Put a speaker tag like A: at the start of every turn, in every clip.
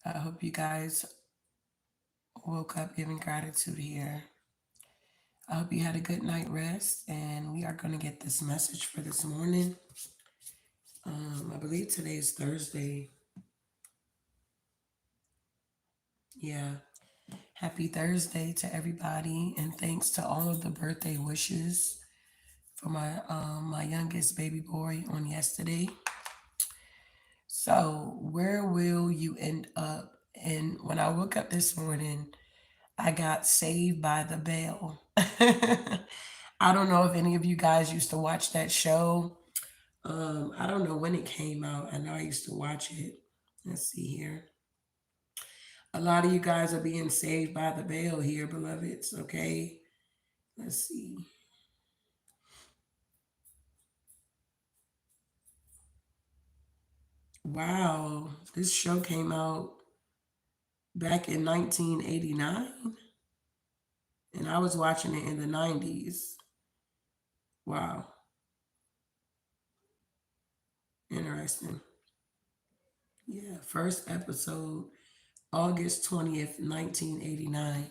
A: I hope you guys woke up giving gratitude here. I hope you had a good night rest, and we are going to get this message for this morning. I believe today is Thursday. Yeah. Happy Thursday to everybody, and thanks to all of the birthday wishes for my youngest baby boy on yesterday. So, where will you end up? And when I woke up this morning, I got saved by the bell. I don't know if any of you guys used to watch that show. I don't know when it came out. I know I used to watch it. Let's see here. A lot of you guys are being saved by the bell here, beloveds. Okay. Let's see. Wow. This show came out back in 1989, and I was watching it in the 90s. Wow. Interesting. Yeah. First episode, August 20th, 1989.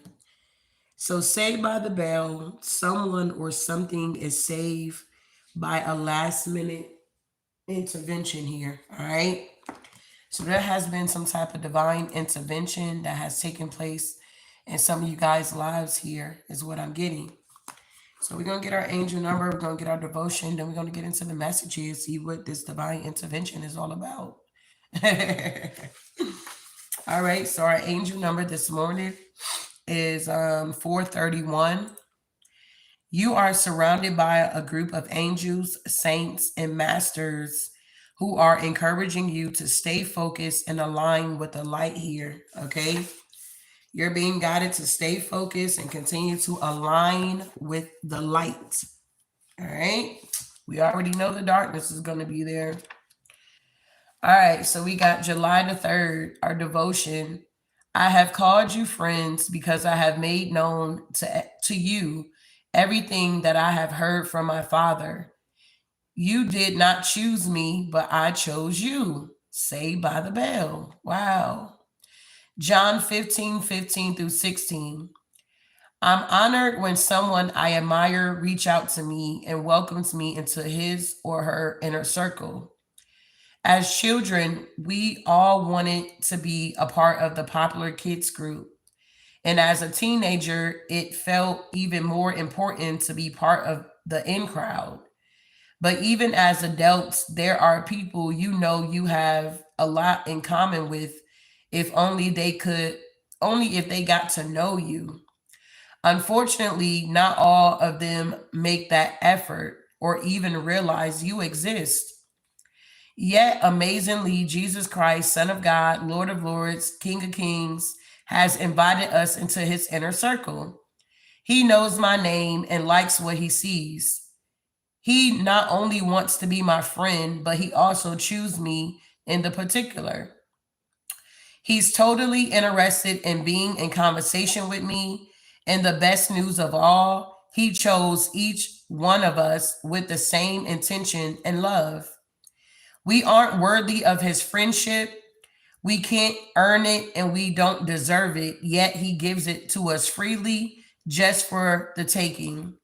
A: So, Saved by the Bell, someone or something is saved by a last minute intervention here. All right. So, there has been some type of divine intervention that has taken place in some of you guys' lives here, is what I'm getting. So, we're going to get our angel number, we're going to get our devotion, then we're going to get into the messages, see what this divine intervention is all about. All right. So, our angel number this morning is 431. You are surrounded by a group of angels, saints, and masters who are encouraging you to stay focused and align with the light here. Okay. You're being guided to stay focused and continue to align with the light. All right. We already know the darkness is going to be there. All right. So we got July the 3rd, our devotion. I have called you friends because I have made known to you everything that I have heard from my Father. You did not choose me, but I chose you. Saved by the bell. Wow. John 15:15 through 16. I'm honored when someone I admire reach out to me and welcomes me into his or her inner circle. As children, we all wanted to be a part of the popular kids group. And as a teenager, it felt even more important to be part of the in crowd. But even as adults, there are people you know you have a lot in common with if only if they got to know you. Unfortunately, not all of them make that effort or even realize you exist. Yet, amazingly, Jesus Christ, Son of God, Lord of Lords, King of Kings, has invited us into his inner circle. He knows my name and likes what he sees. He not only wants to be my friend, but he also chooses me in the particular. He's totally interested in being in conversation with me. And the best news of all, he chose each one of us with the same intention and love. We aren't worthy of his friendship. We can't earn it and we don't deserve it, yet he gives it to us freely just for the taking.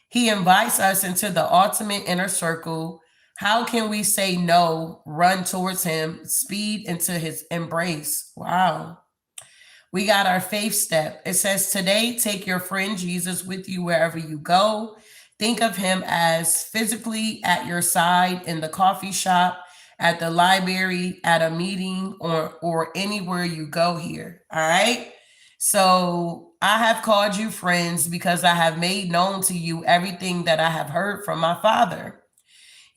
A: He invites us into the ultimate inner circle. How can we say no, run towards him, speed into his embrace? Wow. We got our faith step. It says, today, take your friend Jesus with you wherever you go. Think of him as physically at your side in the coffee shop, at the library, at a meeting, or anywhere you go here. All right. So I have called you friends because I have made known to you everything that I have heard from my Father.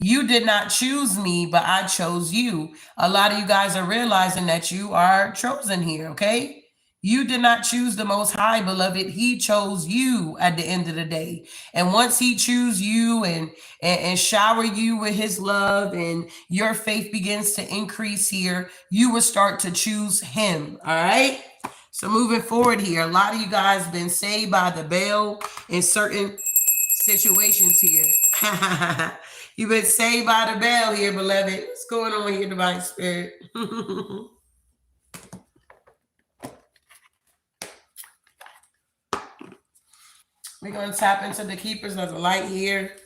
A: You did not choose me, but I chose you. A lot of you guys are realizing that you are chosen here, okay? You did not choose the Most High, beloved. He chose you at the end of the day. And once He choose you and shower you with His love and your faith begins to increase here, you will start to choose Him, all right? So moving forward here, a lot of you guys been saved by the bell in certain situations here. You've been saved by the bell here, beloved. What's going on here, divine spirit? We're going to tap into the keepers of the light here.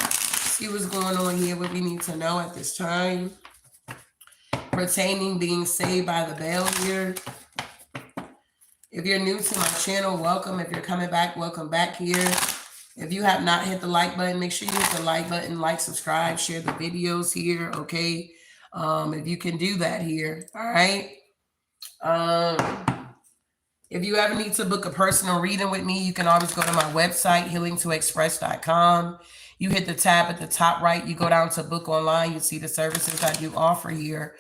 A: See what's going on here, what we need to know at this time. Pertaining being saved by the bell here. If you're new to my channel, welcome. If you're coming back, welcome back here. If you have not hit the like button, make sure you hit the like button, like, subscribe, share the videos here, okay? If you can do that here, all right? If you ever need to book a personal reading with me, you can always go to my website, healingtoexpress.com. You hit the tab at the top right, you go down to book online, you see the services I do offer here.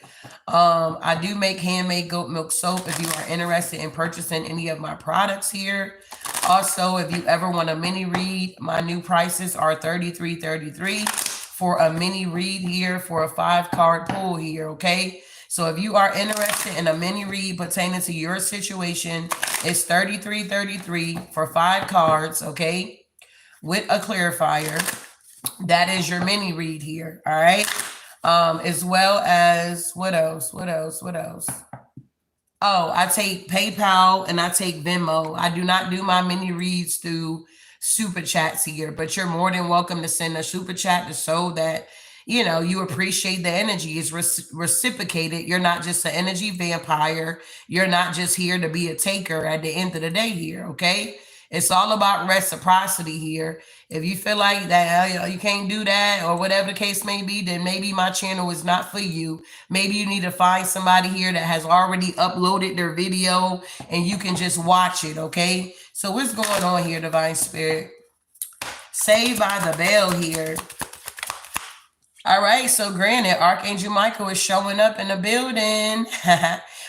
A: I do make handmade goat milk soap if you are interested in purchasing any of my products here. Also, if you ever want a mini read, my new prices are $33.33 for a mini read here for a 5-card pull here, okay? So if you are interested in a mini read pertaining to your situation, it's $33.33 for 5 cards, okay? With a clarifier. That is your mini read here, all right? As well as, what else? Oh, I take PayPal and I take Venmo. I do not do my mini reads through super chats here, but you're more than welcome to send a super chat to show that, you know, you appreciate the energy. It's reciprocated. You're not just an energy vampire. You're not just here to be a taker at the end of the day here, okay? It's all about reciprocity here. If you feel like that you can't do that or whatever the case may be, then maybe my channel is not for you. Maybe you need to find somebody here that has already uploaded their video and you can just watch it, okay? So what's going on here, Divine Spirit? Saved by the bell here. All right, so granted, Archangel Michael is showing up in the building.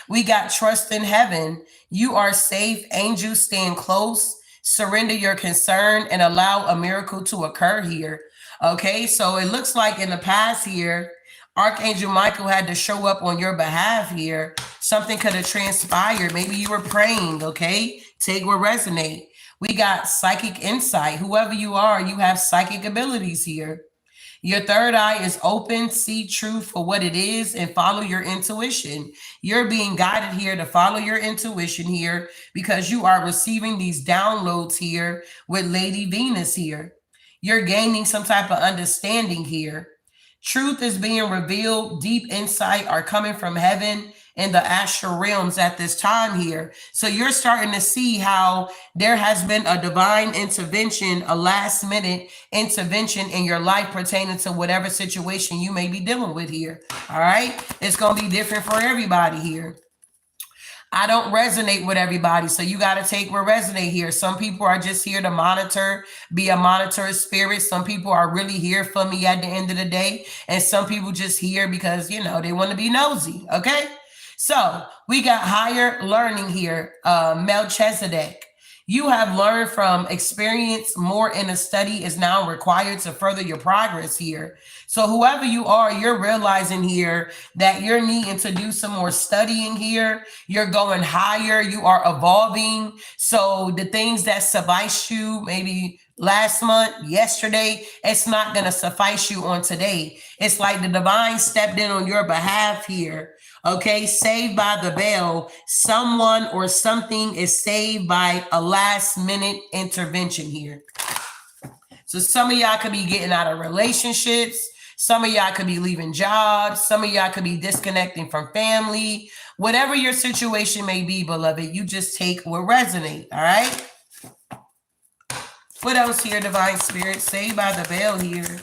A: We got trust in heaven. You are safe. Angels stand close. Surrender your concern and allow a miracle to occur here. Okay, so it looks like in the past here, Archangel Michael had to show up on your behalf here. Something could have transpired. Maybe you were praying, okay? Take what resonate. We got psychic insight. Whoever you are, you have psychic abilities here. Your third eye is open, see truth for what it is, and follow your intuition. You're being guided here to follow your intuition here because you are receiving these downloads here with Lady Venus here. You're gaining some type of understanding here. Truth is being revealed. Deep insight are coming from heaven in the astral realms at this time here. So you're starting to see how there has been a divine intervention, a last minute intervention in your life pertaining to whatever situation you may be dealing with here. All right. It's going to be different for everybody here. I don't resonate with everybody, so you got to take what resonate here. Some people are just here to monitor, be a monitor spirit. Some people are really here for me at the end of the day, and some people just here because, you know, they want to be nosy, okay? So we got higher learning here, Melchizedek. You have learned from experience. More in a study is now required to further your progress here. So whoever you are, you're realizing here that you're needing to do some more studying here. You're going higher. You are evolving. So the things that suffice you maybe last month, yesterday, it's not going to suffice you on today. It's like the divine stepped in on your behalf here. Okay, saved by the bell. Someone or something is saved by a last minute intervention here. So some of y'all could be getting out of relationships. Some of y'all could be leaving jobs. Some of y'all could be disconnecting from family. Whatever your situation may be, beloved, you just take what resonate, all right? What else here, Divine Spirit? Saved by the bell here.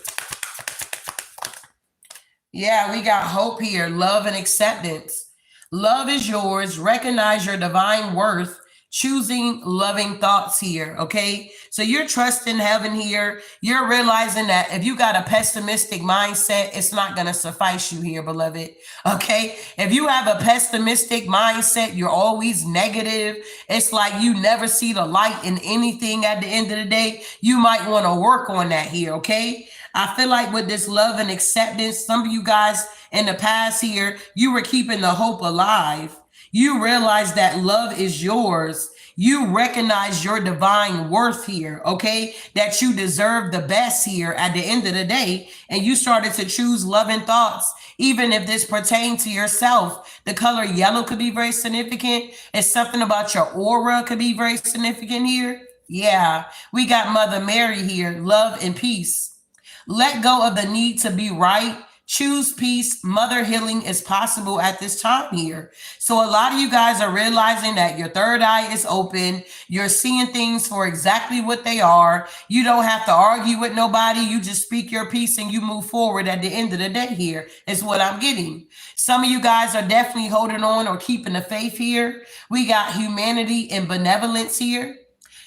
A: Yeah, we got hope here, love and acceptance. Love is yours. Recognize your divine worth. Choosing loving thoughts here, okay? So you're trusting heaven here. You're realizing that if you got a pessimistic mindset, it's not going to suffice you here, beloved, okay? If you have a pessimistic mindset, you're always negative. It's like you never see the light in anything at the end of the day. You might want to work on that here, okay? I feel like with this love and acceptance, some of you guys in the past here, you were keeping the hope alive. You realize that love is yours. You recognize your divine worth here, okay? That you deserve the best here at the end of the day. And you started to choose loving thoughts, even if this pertains to yourself. The color yellow could be very significant. It's something about your aura could be very significant here. Yeah, we got Mother Mary here. Love and peace. Let go of the need to be right. Choose peace. Mother healing is possible at this time here. So a lot of you guys are realizing that your third eye is open. You're seeing things for exactly what they are. You don't have to argue with nobody. You just speak your piece and you move forward at the end of the day here is what I'm getting. Some of you guys are definitely holding on or keeping the faith here. We got humanity and benevolence here.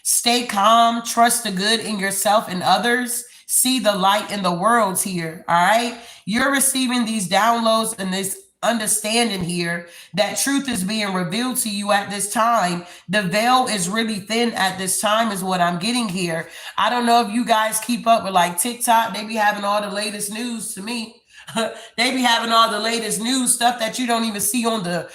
A: Stay calm, trust the good in yourself and others. See the light in the world here. All right. You're receiving these downloads and this understanding here that truth is being revealed to you at this time. The veil is really thin at this time, is what I'm getting here. I don't know if you guys keep up with like TikTok. They be having all the latest news to me. They be having all the latest news stuff that you don't even see on the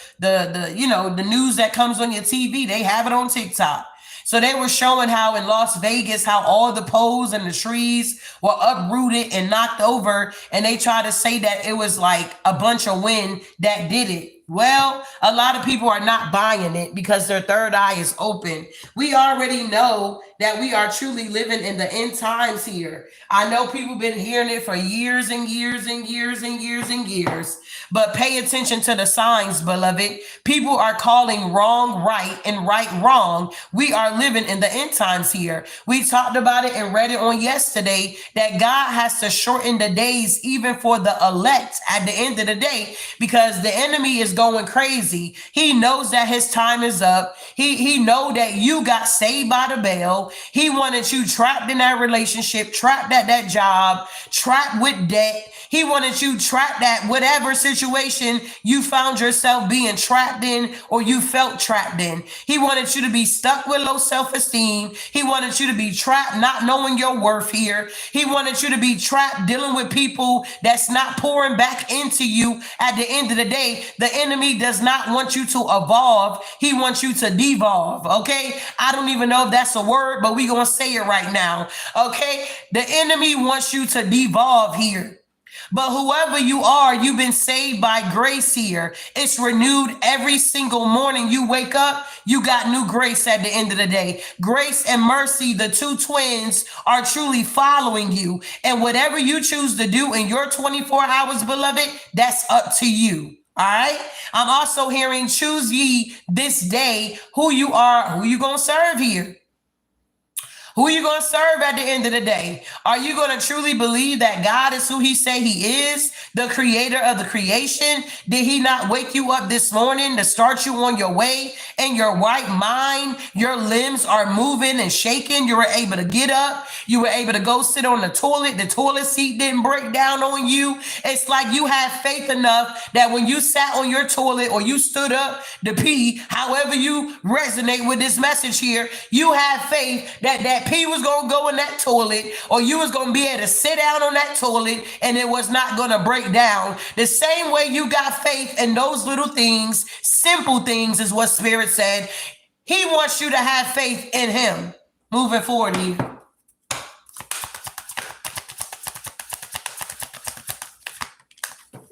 A: news that comes on your TV. They have it on TikTok. So they were showing how in Las Vegas, how all the poles and the trees were uprooted and knocked over. And they tried to say that it was like a bunch of wind that did it. Well, a lot of people are not buying it because their third eye is open. We already know that we are truly living in the end times here. I know people been hearing it for years and years and years and years and years, but pay attention to the signs, beloved. People are calling wrong right and right wrong. We are living in the end times here. We talked about it and read it on yesterday that God has to shorten the days even for the elect at the end of the day because the enemy is going crazy. He knows that his time is up. He know that you got saved by the bell. He wanted you trapped in that relationship, trapped at that job, trapped with debt. He wanted you trapped at whatever situation you found yourself being trapped in or you felt trapped in. He wanted you to be stuck with low self-esteem. He wanted you to be trapped not knowing your worth here. He wanted you to be trapped dealing with people that's not pouring back into you at the end of the day. The enemy does not want you to evolve. He wants you to devolve, okay? I don't even know if that's a word, but we're going to say it right now, okay? The enemy wants you to devolve here. But whoever you are, you've been saved by grace here. It's renewed every single morning you wake up. You got new grace at the end of the day. Grace and mercy, the two twins, are truly following you. And whatever you choose to do in your 24 hours, beloved, that's up to you. All right. I'm also hearing choose ye this day who you are, who you going to serve here. Who are you going to serve at the end of the day? Are you going to truly believe that God is who he say he is, the creator of the creation? Did he not wake you up this morning to start you on your way in your right mind? Your limbs are moving and shaking. You were able to get up. You were able to go sit on the toilet. The toilet seat didn't break down on you. It's like you have faith enough that when you sat on your toilet or you stood up to pee, however you resonate with this message here, you have faith that pee was going to go in that toilet or you was going to be able to sit down on that toilet and it was not going to break down. The same way you got faith in those little things, simple things is what Spirit said. He wants you to have faith in him. Moving forward here.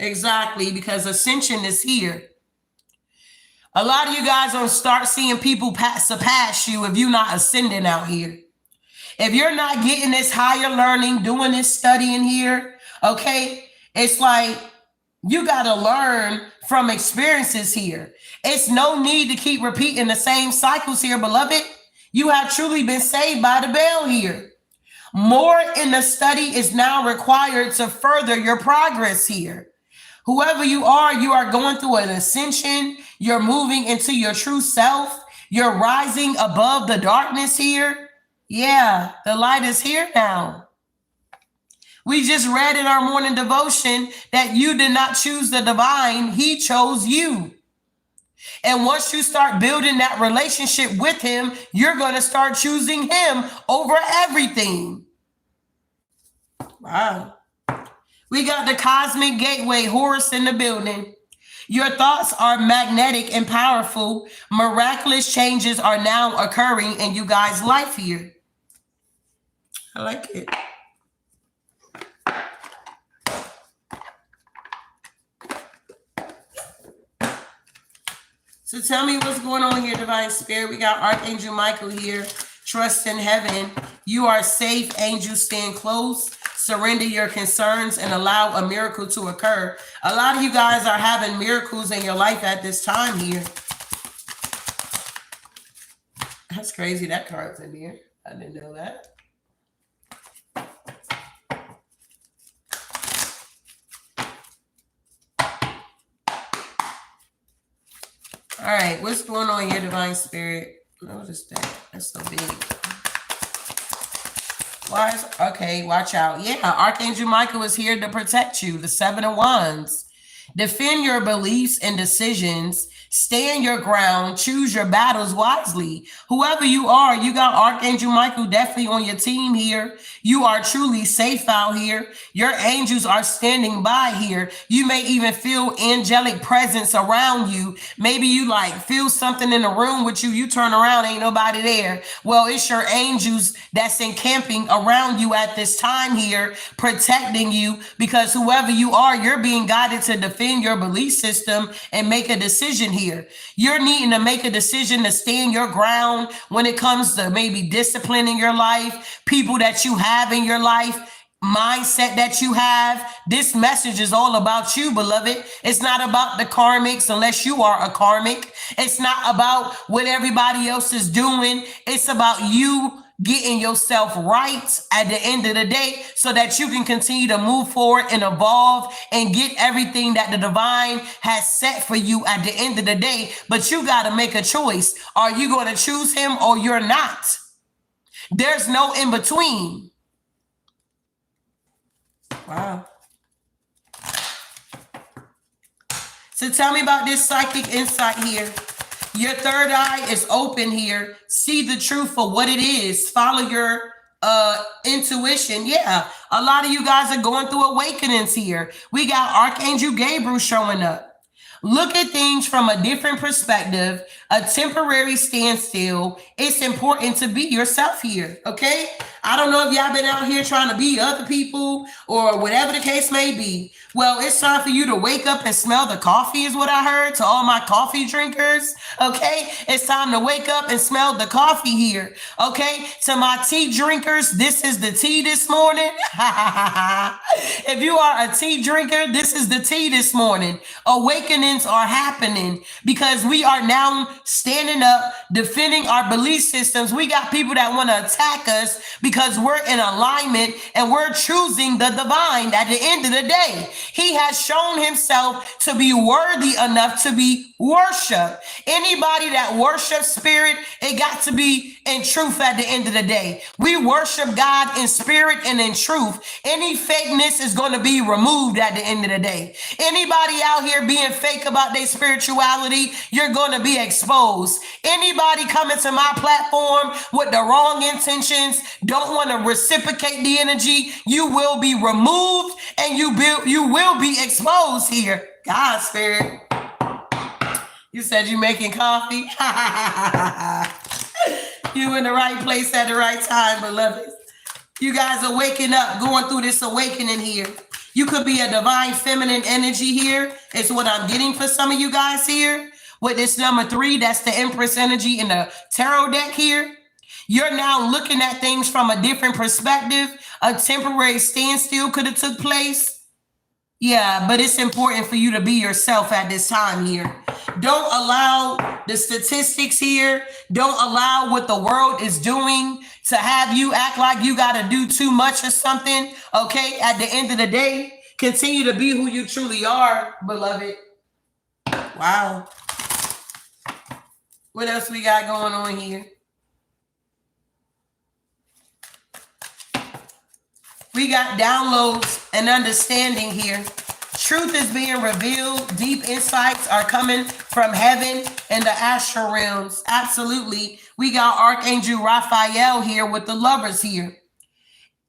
A: Exactly, because Ascension is here. A lot of you guys don't start seeing people surpass you if you're not ascending out here. If you're not getting this higher learning, doing this studying here, okay, it's like you got to learn from experiences here. It's no need to keep repeating the same cycles here, beloved. You have truly been saved by the bell here. More in the study is now required to further your progress here. Whoever you are going through an ascension. You're moving into your true self. You're rising above the darkness here. Yeah, the light is here now. We just read in our morning devotion that you did not choose the divine. He chose you. And once you start building that relationship with him, you're going to start choosing him over everything. Wow. We got the cosmic gateway, Horus, in the building. Your thoughts are magnetic and powerful. Miraculous changes are now occurring in you guys' life here. I like it. So tell me what's going on here, Divine Spirit. We got Archangel Michael here Trust in heaven. You are safe. Angels stand close. Surrender your concerns and allow a miracle to occur. A lot of you guys are having miracles in your life at this time here. That's crazy. That card's in here. I didn't know that. All right, what's going on here, Divine Spirit? Notice that. That's so big. Okay, watch out. Yeah, Archangel Michael is here to protect you. The Seven of Wands. Defend your beliefs and decisions. Stand your ground. Choose your battles wisely. Whoever you are, you got Archangel Michael definitely on your team here. You are truly safe out here. Your angels are standing by here. You may even feel angelic presence around you. Maybe you like feel something in the room with you. You turn around, ain't nobody there. Well, it's your angels that's encamping around you at this time here, protecting you, because whoever you are, you're being guided to defend your belief system and make a decision here. You're needing to make a decision to stand your ground when it comes to maybe discipline in your life, people that you have in your life, mindset that you have. This message is all about you, beloved. It's not about the karmics unless you are a karmic. It's not about what everybody else is doing. It's about you getting yourself right at the end of the day so that you can continue to move forward and evolve and get everything that the divine has set for you at the end of the day. But you got to make a choice. Are you going to choose him or you're not? There's no in between. Wow. So tell me about this psychic insight here. Your third eye is open here. See the truth for what it is. Follow your intuition. Yeah, a lot of you guys are going through awakenings here. We got Archangel Gabriel showing up. Look at things from a different perspective, a temporary standstill. It's important to be yourself here, okay? I don't know if y'all been out here trying to be other people or whatever the case may be. Well, it's time for you to wake up and smell the coffee is what I heard to all my coffee drinkers, okay? It's time to wake up and smell the coffee here, okay? To my tea drinkers, this is the tea this morning. If you are a tea drinker, this is the tea this morning. Awakenings are happening because we are now standing up, defending our belief systems. We got people that want to attack us because we're in alignment and we're choosing the divine at the end of the day. He has shown himself to be worthy enough to be worshiped. Anybody that worships spirit, it got to be in truth at the end of the day. We worship God in spirit and in truth. Any fakeness is going to be removed at the end of the day. Anybody out here being fake about their spirituality, you're going to be exposed. Anybody coming to my platform with the wrong intentions, don't want to reciprocate the energy, you will be removed and you will be exposed here. God, spirit. You said you making coffee? You in the right place at the right time, beloved. You guys are waking up, going through this awakening here. You could be a divine feminine energy here, is what I'm getting for some of you guys here. With this number 3, that's the Empress energy in the tarot deck here. You're now looking at things from a different perspective. A temporary standstill could have took place. Yeah, but it's important for you to be yourself at this time here. Don't allow the statistics here. Don't allow what the world is doing to have you act like you got to do too much or something. Okay, at the end of the day, continue to be who you truly are, beloved. Wow. What else we got going on here? We got downloads and understanding here. Truth is being revealed. Deep insights are coming from heaven and the astral realms. Absolutely. We got Archangel Raphael here with the lovers here.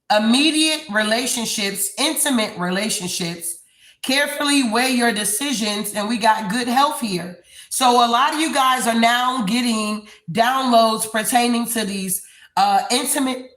A: Immediate relationships, intimate relationships. Carefully weigh your decisions, and we got good health here. So a lot of you guys are now getting downloads pertaining to these intimate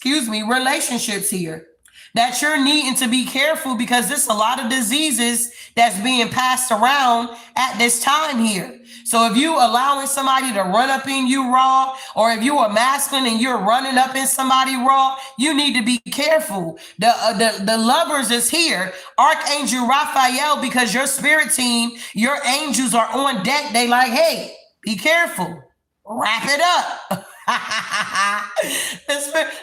A: relationships here. that you're needing to be careful because there's a lot of diseases that's being passed around at this time here. So if you allowing somebody to run up in you raw, or if you are masculine and you're running up in somebody raw, you need to be careful. The lovers is here, Archangel Raphael, because your spirit team, your angels are on deck. They like, hey, be careful, wrap it up.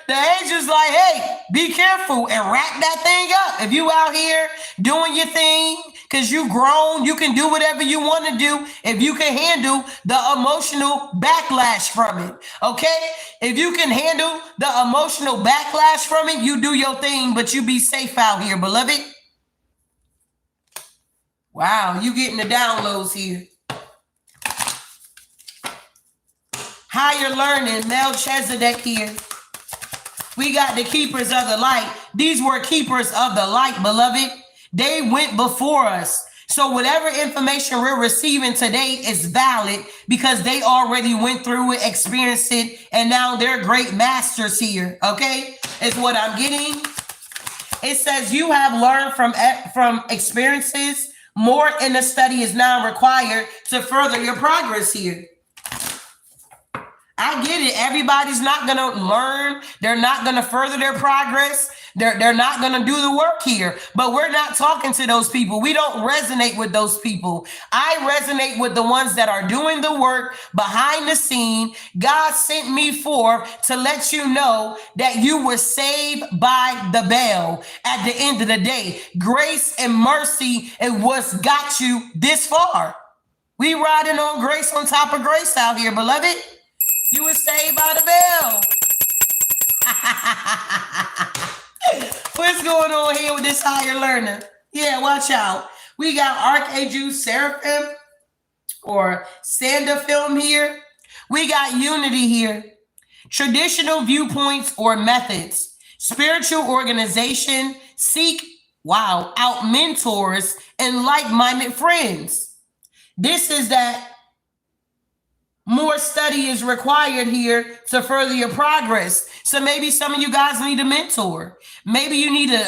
A: The angel's like, hey, be careful and wrap that thing up. If you out here doing your thing, because you grown, you can do whatever you want to do. If you can handle the emotional backlash from it, okay? If you can handle the emotional backlash from it, you do your thing, but you be safe out here, beloved. Wow, you getting the downloads here. Higher learning, Melchizedek here. We got the keepers of the light. These were keepers of the light, beloved. They went before us. So whatever information we're receiving today is valid because they already went through it, experienced it, and now they're great masters here, okay? Is what I'm getting. It says you have learned from experiences. More in the study is now required to further your progress here. I get it. Everybody's not going to learn. They're not going to further their progress. They're not going to do the work here. But we're not talking to those people. We don't resonate with those people. I resonate with the ones that are doing the work behind the scene. God sent me forth to let you know that you were saved by the bell. At the end of the day, grace and mercy is what's got you this far. We riding on grace on top of grace out here, beloved. You were saved by the bell. What's going on here with this higher learner? Yeah, watch out. We got Archangel Seraphim or Sandalphon here. We got unity here. Traditional viewpoints or methods. Spiritual organization. Seek, out mentors and like-minded friends. This is that more study is required here to further your progress. So maybe some of you guys need a mentor. Maybe you need to,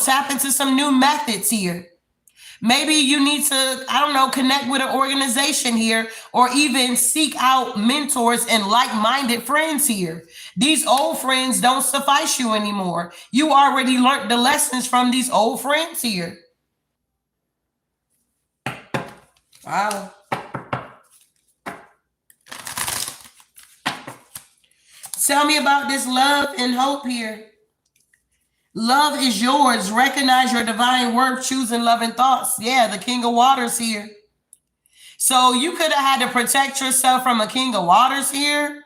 A: tap into some new methods here. Maybe you need to, connect with an organization here or even seek out mentors and like-minded friends here. These old friends don't suffice you anymore. You already learned the lessons from these old friends here. Wow. Tell me about this love and hope here. Love is yours. Recognize your divine worth, choosing love and thoughts. Yeah, the King of Waters here. So you could have had to protect yourself from a King of Waters here.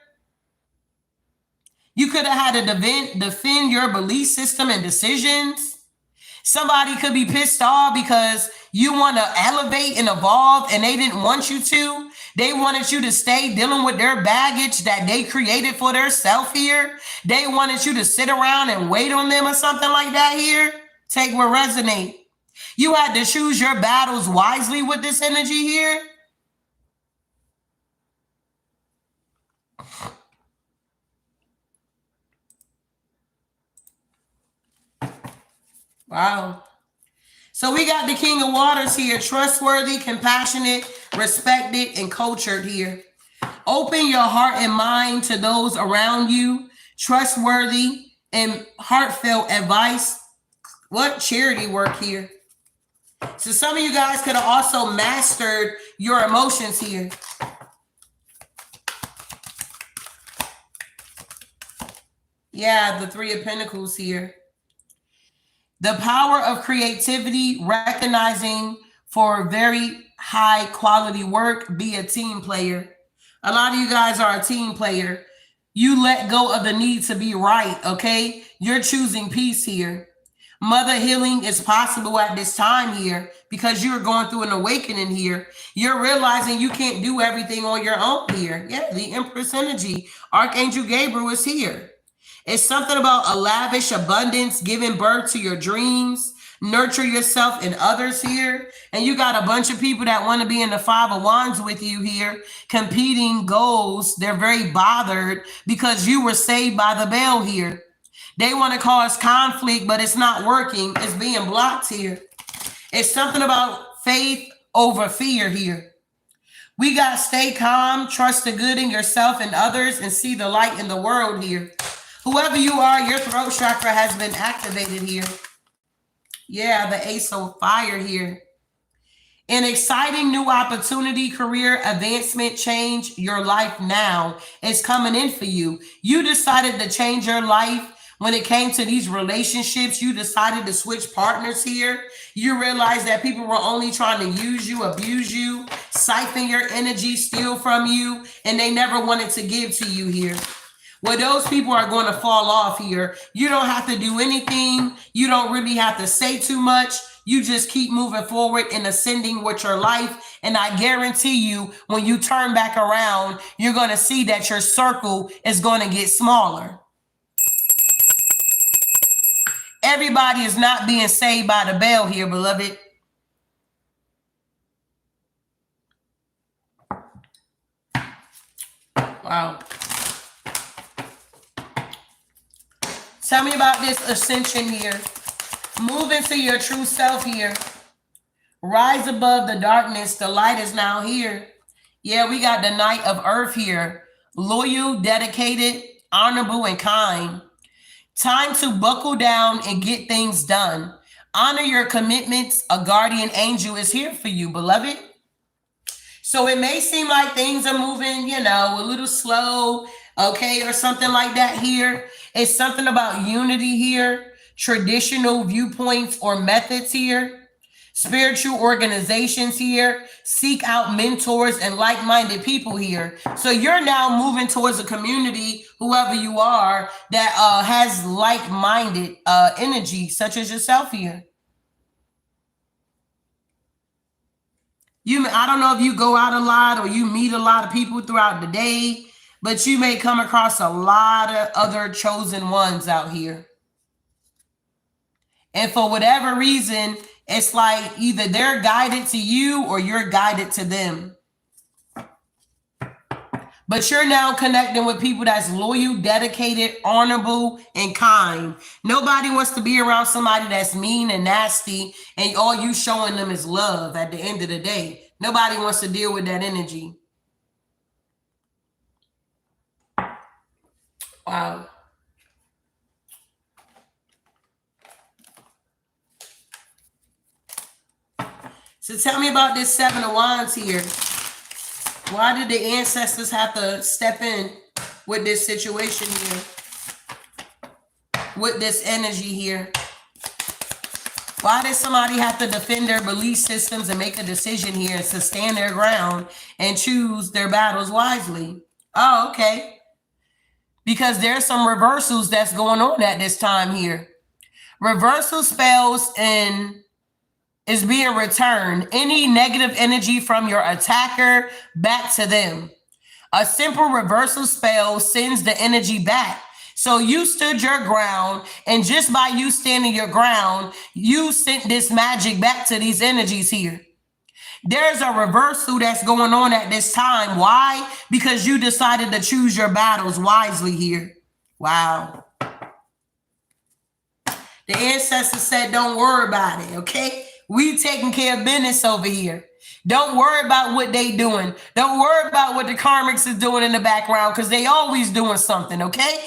A: You could have had to defend your belief system and decisions. Somebody could be pissed off because you want to elevate and evolve and they didn't want you to. They wanted you to stay dealing with their baggage that they created for themselves here. They wanted you to sit around and wait on them or something like that here. Take what resonate. You had to choose your battles wisely with this energy here. Wow. So we got the King of Waters here, trustworthy, compassionate, respected, and cultured here. Open your heart and mind to those around you, trustworthy and heartfelt advice. What charity work here? So some of you guys could have also mastered your emotions here. Yeah, the Three of Pentacles here. The power of creativity, recognizing for very high quality work, be a team player. A lot of you guys are a team player. You let go of the need to be right, okay? You're choosing peace here. Mother healing is possible at this time here because you're going through an awakening here. You're realizing you can't do everything on your own here. Yeah, the Empress energy. Archangel Gabriel is here. It's something about a lavish abundance, giving birth to your dreams, nurture yourself and others here. And you got a bunch of people that want to be in the Five of Wands with you here, competing goals. They're very bothered because you were saved by the bell here. They want to cause conflict, but it's not working. It's being blocked here. It's something about faith over fear here. We got to stay calm, trust the good in yourself and others, and see the light in the world here. Whoever you are, your throat chakra has been activated here. Yeah, the Ace of Fire here. An exciting new opportunity, career advancement, change your life now is coming in for you. You decided to change your life when it came to these relationships. You decided to switch partners here. You realized that people were only trying to use you, abuse you, siphon your energy, steal from you, and they never wanted to give to you here. Well, those people are going to fall off here. You don't have to do anything. You don't really have to say too much. You just keep moving forward and ascending with your life. And I guarantee you, when you turn back around, you're going to see that your circle is going to get smaller. Everybody is not being saved by the bell here, beloved. Wow. Tell me about this ascension here. Move into your true self here. Rise above the darkness. The light is now here. Yeah, we got the Knight of Earth here. Loyal, dedicated, honorable, and kind. Time to buckle down and get things done. Honor your commitments. A guardian angel is here for you, beloved. So it may seem like things are moving, a little slow, okay, or something like that here. It's something about unity here, traditional viewpoints or methods here, spiritual organizations here. Seek out mentors and like-minded people here. So you're now moving towards a community, whoever you are, that has like-minded energy, such as yourself here. I don't know if you go out a lot or you meet a lot of people throughout the day, but you may come across a lot of other chosen ones out here. And for whatever reason, it's like either they're guided to you or you're guided to them. But you're now connecting with people that's loyal, dedicated, honorable, and kind. Nobody wants to be around somebody that's mean and nasty, and all you showing them is love at the end of the day. Nobody wants to deal with that energy. Wow. So tell me about this Seven of Wands here. Why did the ancestors have to step in with this situation here? With this energy here? Why did somebody have to defend their belief systems and make a decision here to stand their ground and choose their battles wisely? Oh, okay. Because there's some reversals that's going on at this time here. Reversal spells and is being returned. Any negative energy from your attacker back to them. A simple reversal spell sends the energy back. So you stood your ground, and just by you standing your ground, you sent this magic back to these energies here. There's a reversal that's going on at this time. Why? Because you decided to choose your battles wisely here. Wow. The ancestors said, don't worry about it, okay? We taking care of business over here. Don't worry about what they doing. Don't worry about what the karmics is doing in the background, because they always doing something, okay?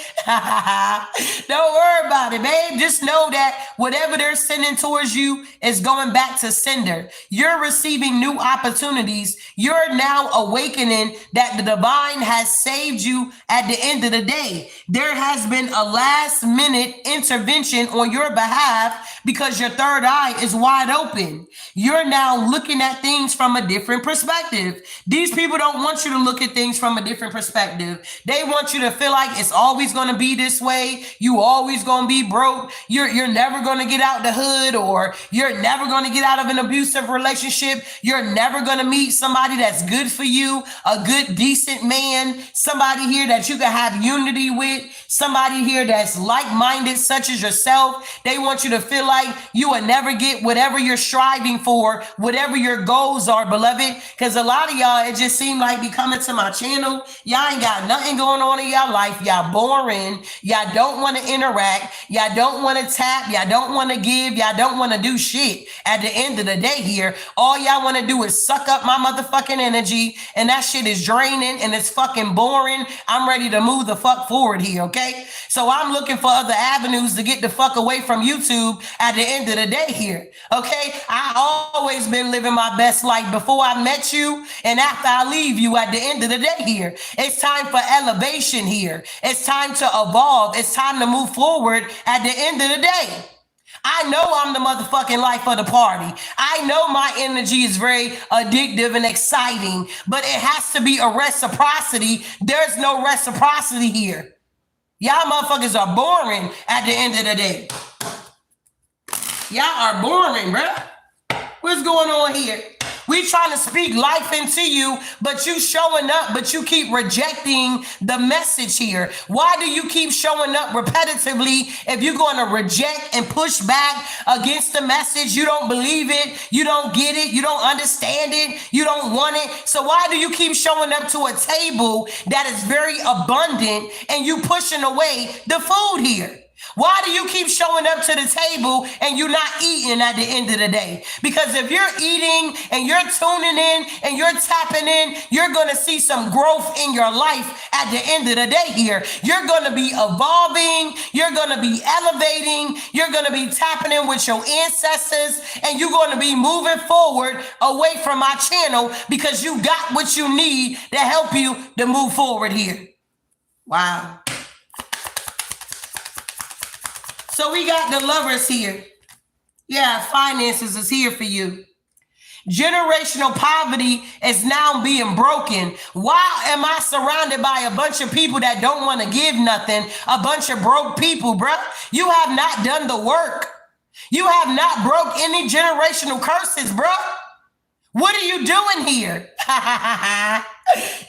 A: Don't worry about it, babe. Just know that whatever they're sending towards you is going back to sender. You're receiving new opportunities. You're now awakening that the divine has saved you at the end of the day. There has been a last minute intervention on your behalf because your third eye is wide open. You're now looking at things from a different perspective. These people don't want you to look at things from a different perspective. They want you to feel like it's always going to be this way. You always going to be broke. You're never going to get out the hood, or you're never going to get out of an abusive relationship. You're never going to meet somebody that's good for you, a good, decent man, somebody here that you can have unity with, somebody here that's like-minded, such as yourself. They want you to feel like like you will never get whatever you're striving for, whatever your goals are, beloved. Because a lot of y'all, it just seemed like be coming to my channel. Y'all ain't got nothing going on in y'all life. Y'all boring. Y'all don't want to interact. Y'all don't want to tap. Y'all don't want to give. Y'all don't want to do shit. At the end of the day here, all y'all want to do is suck up my motherfucking energy, and that shit is draining and it's fucking boring. I'm ready to move the fuck forward here, okay? So I'm looking for other avenues to get the fuck away from YouTube at the end of the day here, okay? I always been living my best life before I met you and after I leave you at the end of the day here. It's time for elevation here. It's time to evolve. It's time to move forward at the end of the day. I know I'm the motherfucking life of the party. I know my energy is very addictive and exciting, but it has to be a reciprocity. There's no reciprocity here. Y'all motherfuckers are boring at the end of the day. Y'all are boring, bruh. What's going on here? We trying to speak life into you, but you showing up, but you keep rejecting the message here. Why do you keep showing up repetitively if you're going to reject and push back against the message? You don't believe it. You don't get it. You don't understand it. You don't want it. So why do you keep showing up to a table that is very abundant and you pushing away the food here? Why do you keep showing up to the table and you're not eating at the end of the day? Because if you're eating and you're tuning in and you're tapping in, you're going to see some growth in your life at the end of the day here. You're going to be evolving. You're going to be elevating. You're going to be tapping in with your ancestors, and you're going to be moving forward away from my channel because you got what you need to help you to move forward here. Wow. So we got the Lovers here. Yeah, finances is here for you. Generational poverty is now being broken. Why am I surrounded by a bunch of people that don't want to give nothing? A bunch of broke people, bruh. You have not done the work. You have not broke any generational curses, bruh. What are you doing here?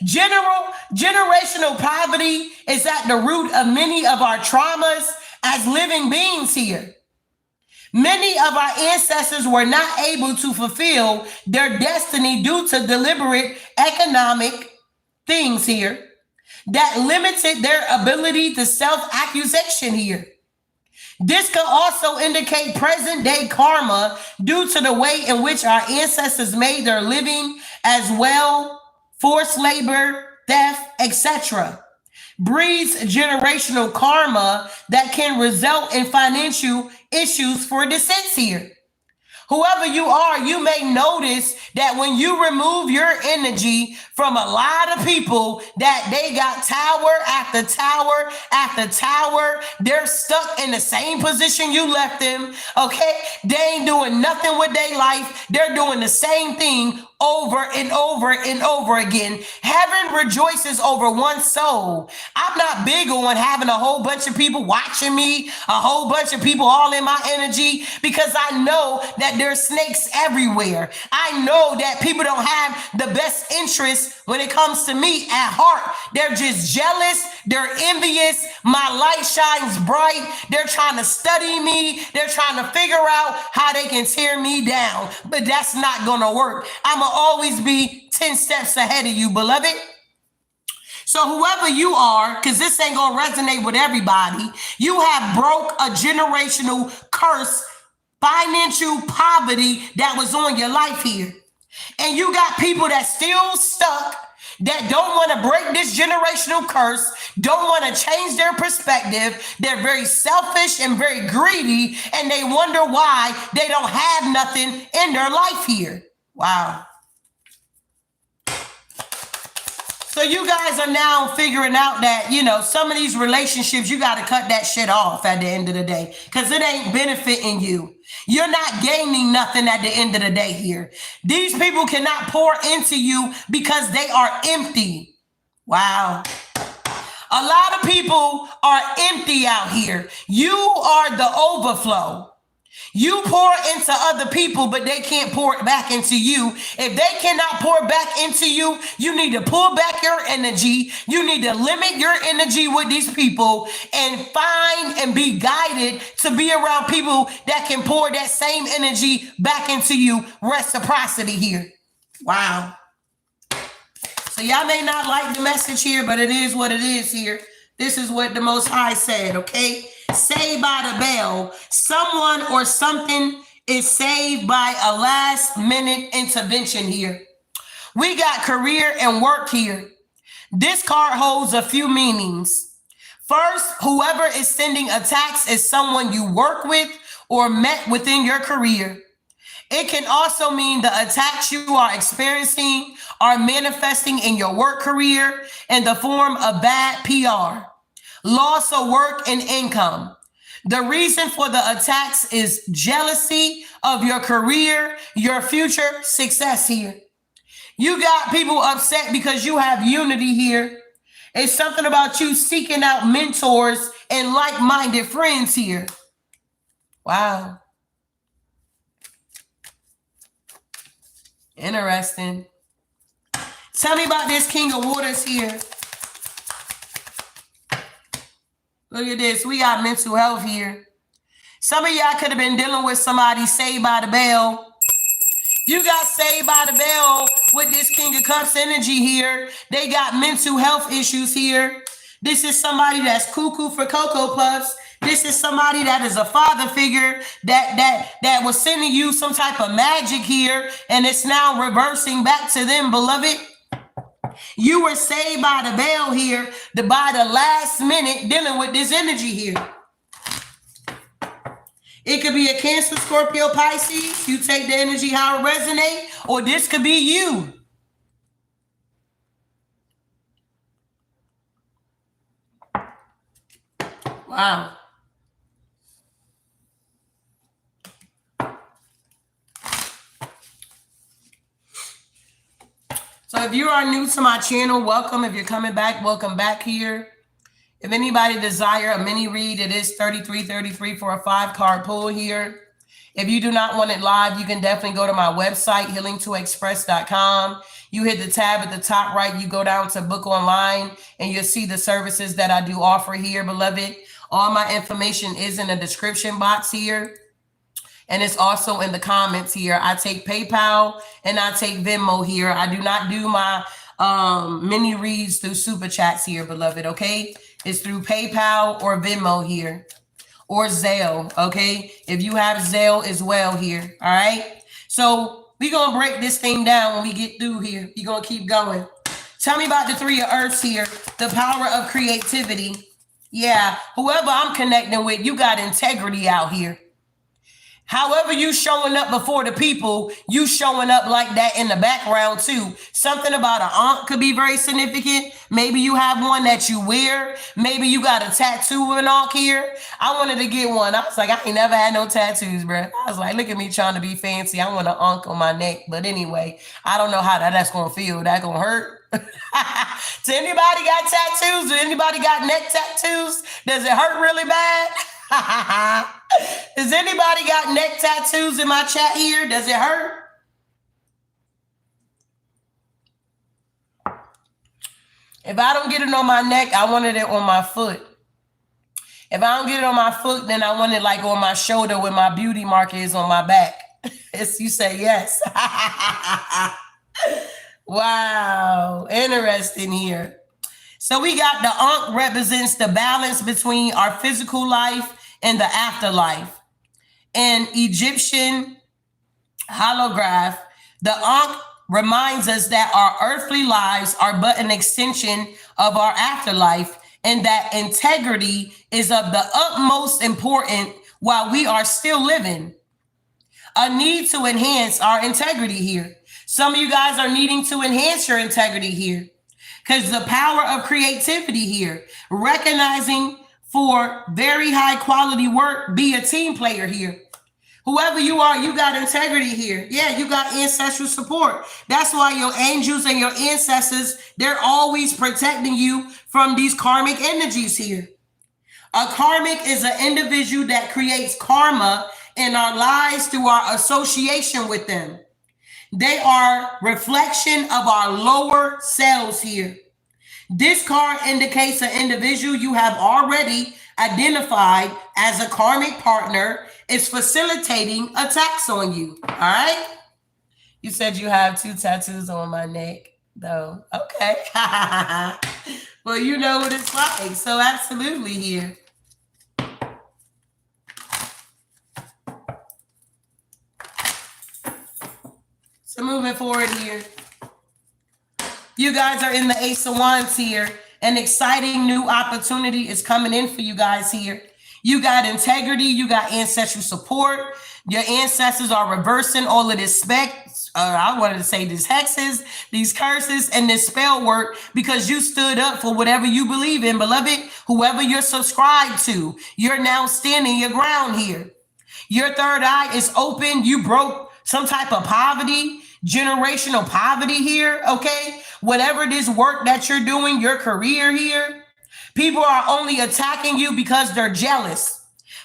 A: Generational poverty is at the root of many of our traumas as living beings here. Many of our ancestors were not able to fulfill their destiny due to deliberate economic things here that limited their ability to self-accusation here. This could also indicate present day karma due to the way in which our ancestors made their living, as well, forced labor, theft, etc. breeds generational karma that can result in financial issues for descendants here. Whoever you are, you may notice that when you remove your energy from a lot of people, that they got tower after tower after tower. They're stuck in the same position you left them, okay? They ain't doing nothing with their life. They're doing the same thing over and over and over again. Heaven rejoices over one soul. I'm not big on having a whole bunch of people watching me, a whole bunch of people all in my energy, because I know that there's snakes everywhere. I know that people don't have the best interest when it comes to me at heart. They're just jealous. They're envious. My light shines bright. They're trying to study me. They're trying to figure out how they can tear me down. But that's not going to work. I'm going to always be 10 steps ahead of you, beloved. So whoever you are, because this ain't going to resonate with everybody, you have broke a generational curse, financial poverty that was on your life here. And you got people that still stuck, that don't want to break this generational curse, don't want to change their perspective. They're very selfish and very greedy, and they wonder why they don't have nothing in their life here. Wow. So you guys are now figuring out that, you know, some of these relationships, you got to cut that shit off at the end of the day, because it ain't benefiting you. You're not gaining nothing at the end of the day here. These people cannot pour into you because they are empty. Wow. A lot of people are empty out here. You are the overflow. You pour into other people, but they can't pour it back into you. If they cannot pour back into you, you need to pull back your energy. You need to limit your energy with these people and find and be guided to be around people that can pour that same energy back into you. Reciprocity here. Wow. So y'all may not like the message here, but it is what it is here. This is what the Most High said, okay? Saved by the bell. Someone or something is saved by a last minute intervention here. We got career and work here. This card holds a few meanings. First, whoever is sending attacks is someone you work with or met within your career. It can also mean the attacks you are experiencing are manifesting in your work career in the form of bad PR, loss of work and income. The reason for the attacks is jealousy of your career, your future success here. You got people upset because you have unity here. It's something about you seeking out mentors and like-minded friends here. Wow. Interesting. Tell me about this King of Waters here. Look at this. We got mental health here. Some of y'all could have been dealing with somebody saved by the bell. You got saved by the bell with this King of Cups energy here. They got mental health issues here. This is somebody that's cuckoo for Cocoa Puffs. This is somebody that is a father figure that was sending you some type of magic here, and it's now reversing back to them, beloved. You were saved by the bell here, by the last minute dealing with this energy here. It could be a Cancer, Scorpio, Pisces. You take the energy how it resonates, or this could be you. Wow. So if you are new to my channel, welcome. If you're coming back, welcome back here. If anybody desire a mini read, it is $33.33 for a 5-card pull here. If you do not want it live, you can definitely go to my website, healing2express.com. You hit the tab at the top right, you go down to book online, and you'll see the services that I do offer here, beloved. All my information is in the description box here. And it's also in the comments here. I take PayPal and I take Venmo here. I do not do my mini reads through super chats here, beloved, okay? It's through PayPal or Venmo here, or Zelle, okay? If you have Zelle as well here, all right? So we're going to break this thing down when we get through here. You're going to keep going. Tell me about the 3 of Earths here, the power of creativity. Yeah, whoever I'm connecting with, you got integrity out here. However you showing up before the people, you showing up like that in the background too. Something about an aunt could be very significant. Maybe you have one that you wear. Maybe you got a tattoo of an aunt here. I wanted to get one. I was like, I ain't never had no tattoos, bro. I was like, look at me trying to be fancy. I want an ankh on my neck. But anyway, I don't know how that's going to feel. That going to hurt? Does anybody got tattoos? Does anybody got neck tattoos? Does it hurt really bad? Does anybody got neck tattoos in my chat here? Does it hurt? If I don't get it on my neck, I wanted it on my foot. If I don't get it on my foot, then I want it like on my shoulder where my beauty marker is on my back. You say yes. Wow, interesting here. So we got the Ankh represents the balance between our physical life and the afterlife. In Egyptian holograph, the Ankh reminds us that our earthly lives are but an extension of our afterlife, and that integrity is of the utmost importance while we are still living. A need to enhance our integrity here. Some of you guys are needing to enhance your integrity here, because the power of creativity here, recognizing for very high quality work, be a team player here. Whoever you are, you got integrity here. Yeah, you got ancestral support. That's why your angels and your ancestors, they're always protecting you from these karmic energies here. A karmic is an individual that creates karma in our lives through our association with them. They are reflection of our lower selves here. This card indicates an individual you have already identified as a karmic partner is facilitating attacks on you. All right. You said you have 2 tattoos on my neck, though. Okay. Well, you know what it's like. So absolutely here. So moving forward here. You guys are in the Ace of Wands here. An exciting new opportunity is coming in for you guys here. You got integrity. You got ancestral support. Your ancestors are reversing all of this I wanted to say these hexes, these curses, and this spell work because you stood up for whatever you believe in, beloved. Whoever you're subscribed to, you're now standing your ground here. Your third eye is open. You broke some type of poverty, generational poverty here, okay? Whatever this work that you're doing, your career here, people are only attacking you because they're jealous.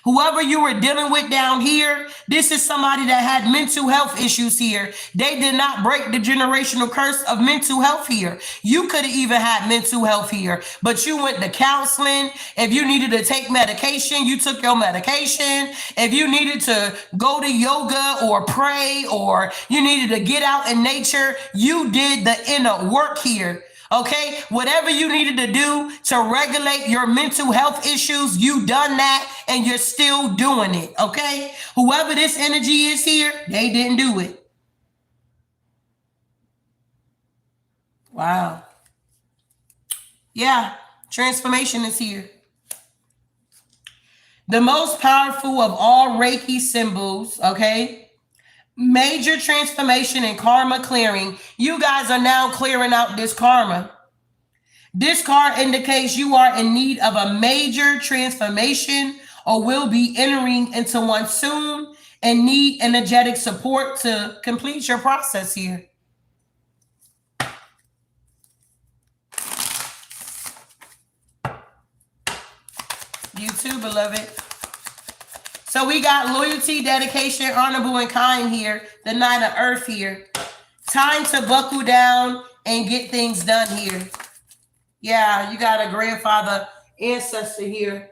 A: Whoever you were dealing with down here, this is somebody that had mental health issues here. They did not break the generational curse of mental health here. You could have even had mental health here, but you went to counseling. If you needed to take medication, you took your medication. If you needed to go to yoga or pray, or you needed to get out in nature, you did the inner work here. Okay, whatever you needed to do to regulate your mental health issues, you done that and you're still doing it. Okay, whoever this energy is here, they didn't do it. Wow. Yeah, transformation is here. The most powerful of all Reiki symbols, okay? Major transformation and karma clearing. You guys are now clearing out this karma. This card indicates you are in need of a major transformation or will be entering into one soon and need energetic support to complete your process here. You too, beloved. So we got loyalty, dedication, honorable, and kind here. The Nine of Earth here. Time to buckle down and get things done here. Yeah, you got a grandfather ancestor here.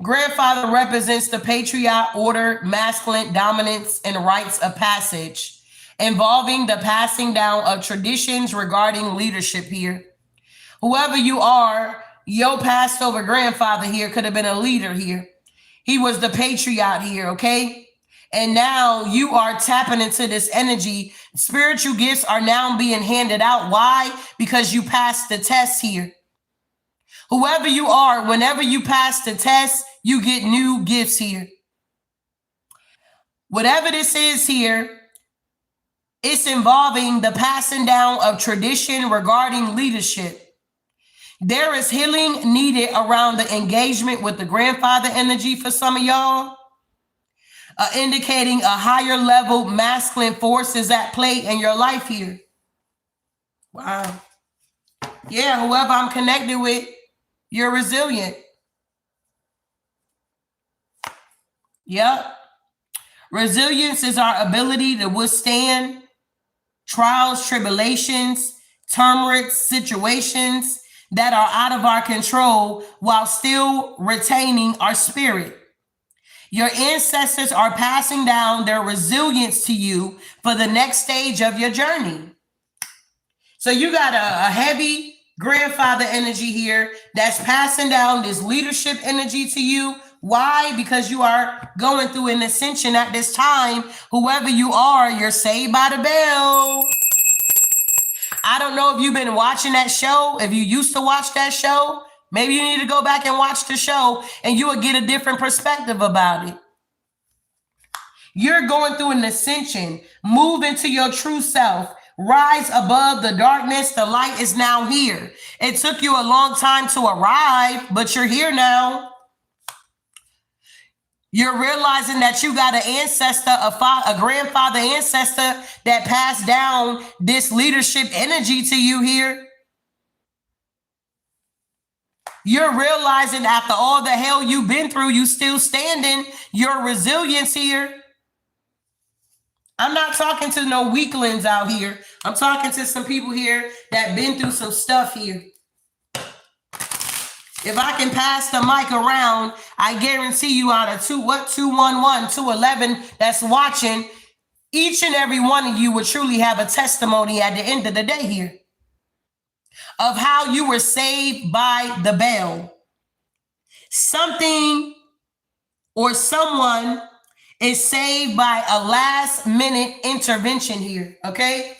A: Grandfather represents the patriarch order, masculine dominance, and rites of passage, involving the passing down of traditions regarding leadership here. Whoever you are, your passed over grandfather here could have been a leader here. He was the patriarch here, okay? And now you are tapping into this energy. Spiritual gifts are now being handed out. Why? Because you passed the test here. Whoever you are, whenever you pass the test, you get new gifts here. Whatever this is here, it's involving the passing down of tradition regarding leadership. There is healing needed around the engagement with the grandfather energy for some of y'all, indicating a higher level masculine force is at play in your life here. Wow. Yeah, whoever I'm connected with, you're resilient. Yep. Resilience is our ability to withstand trials, tribulations, turmoil, situations that are out of our control while still retaining our spirit. Your ancestors are passing down their resilience to you for the next stage of your journey. So you got a heavy grandfather energy here that's passing down this leadership energy to you. Why? Because you are going through an ascension at this time. Whoever you are, you're saved by the bell. I don't know if you've been watching that show. If you used to watch that show, maybe you need to go back and watch the show and you will get a different perspective about it. You're going through an ascension. Move into your true self. Rise above the darkness. The light is now here. It took you a long time to arrive, but you're here now. You're realizing that you got an ancestor, a grandfather ancestor that passed down this leadership energy to you here. You're realizing after all the hell you've been through, you still standing. Your resilience here. I'm not talking to no weaklings out here. I'm talking to some people here that been through some stuff here. If I can pass the mic around, I guarantee you out of 211, 211 that's watching, each and every one of you would truly have a testimony at the end of the day here of how you were saved by the bell. Something or someone is saved by a last minute intervention here, okay?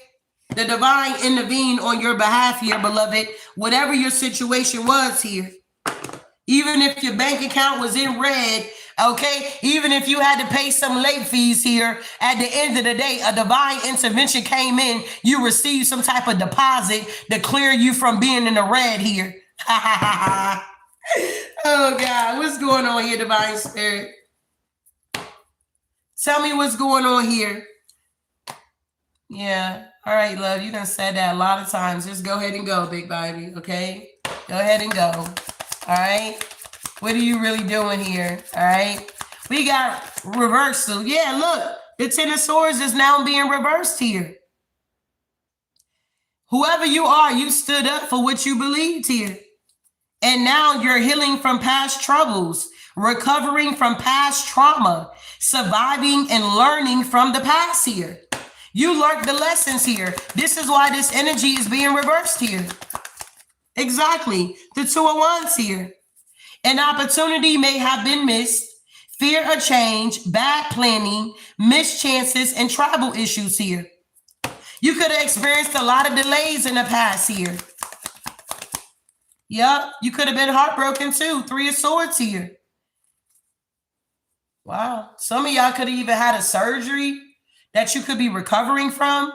A: The divine intervened on your behalf here, beloved, whatever your situation was here. Even if your bank account was in red, okay, even if you had to pay some late fees here, at the end of the day, a divine intervention came in. You received some type of deposit to clear you from being in the red here. Oh, God, what's going on here, divine spirit? Tell me what's going on here. Yeah, all right, love, you done said that a lot of times. Just go ahead and go, big baby, okay? Go ahead and go. All right, what are you really doing here? All right, we got reversal. Yeah, look, the Ten of Swords is now being reversed here. Whoever you are, you stood up for what you believed here. And now you're healing from past troubles, recovering from past trauma, surviving and learning from the past here. You learned the lessons here. This is why this energy is being reversed here. Exactly. The Two of Wands here. An opportunity may have been missed, fear of change, bad planning, missed chances, and travel issues here. You could have experienced a lot of delays in the past here. Yep, you could have been heartbroken too. Three of Swords here. Wow. Some of y'all could have even had a surgery that you could be recovering from.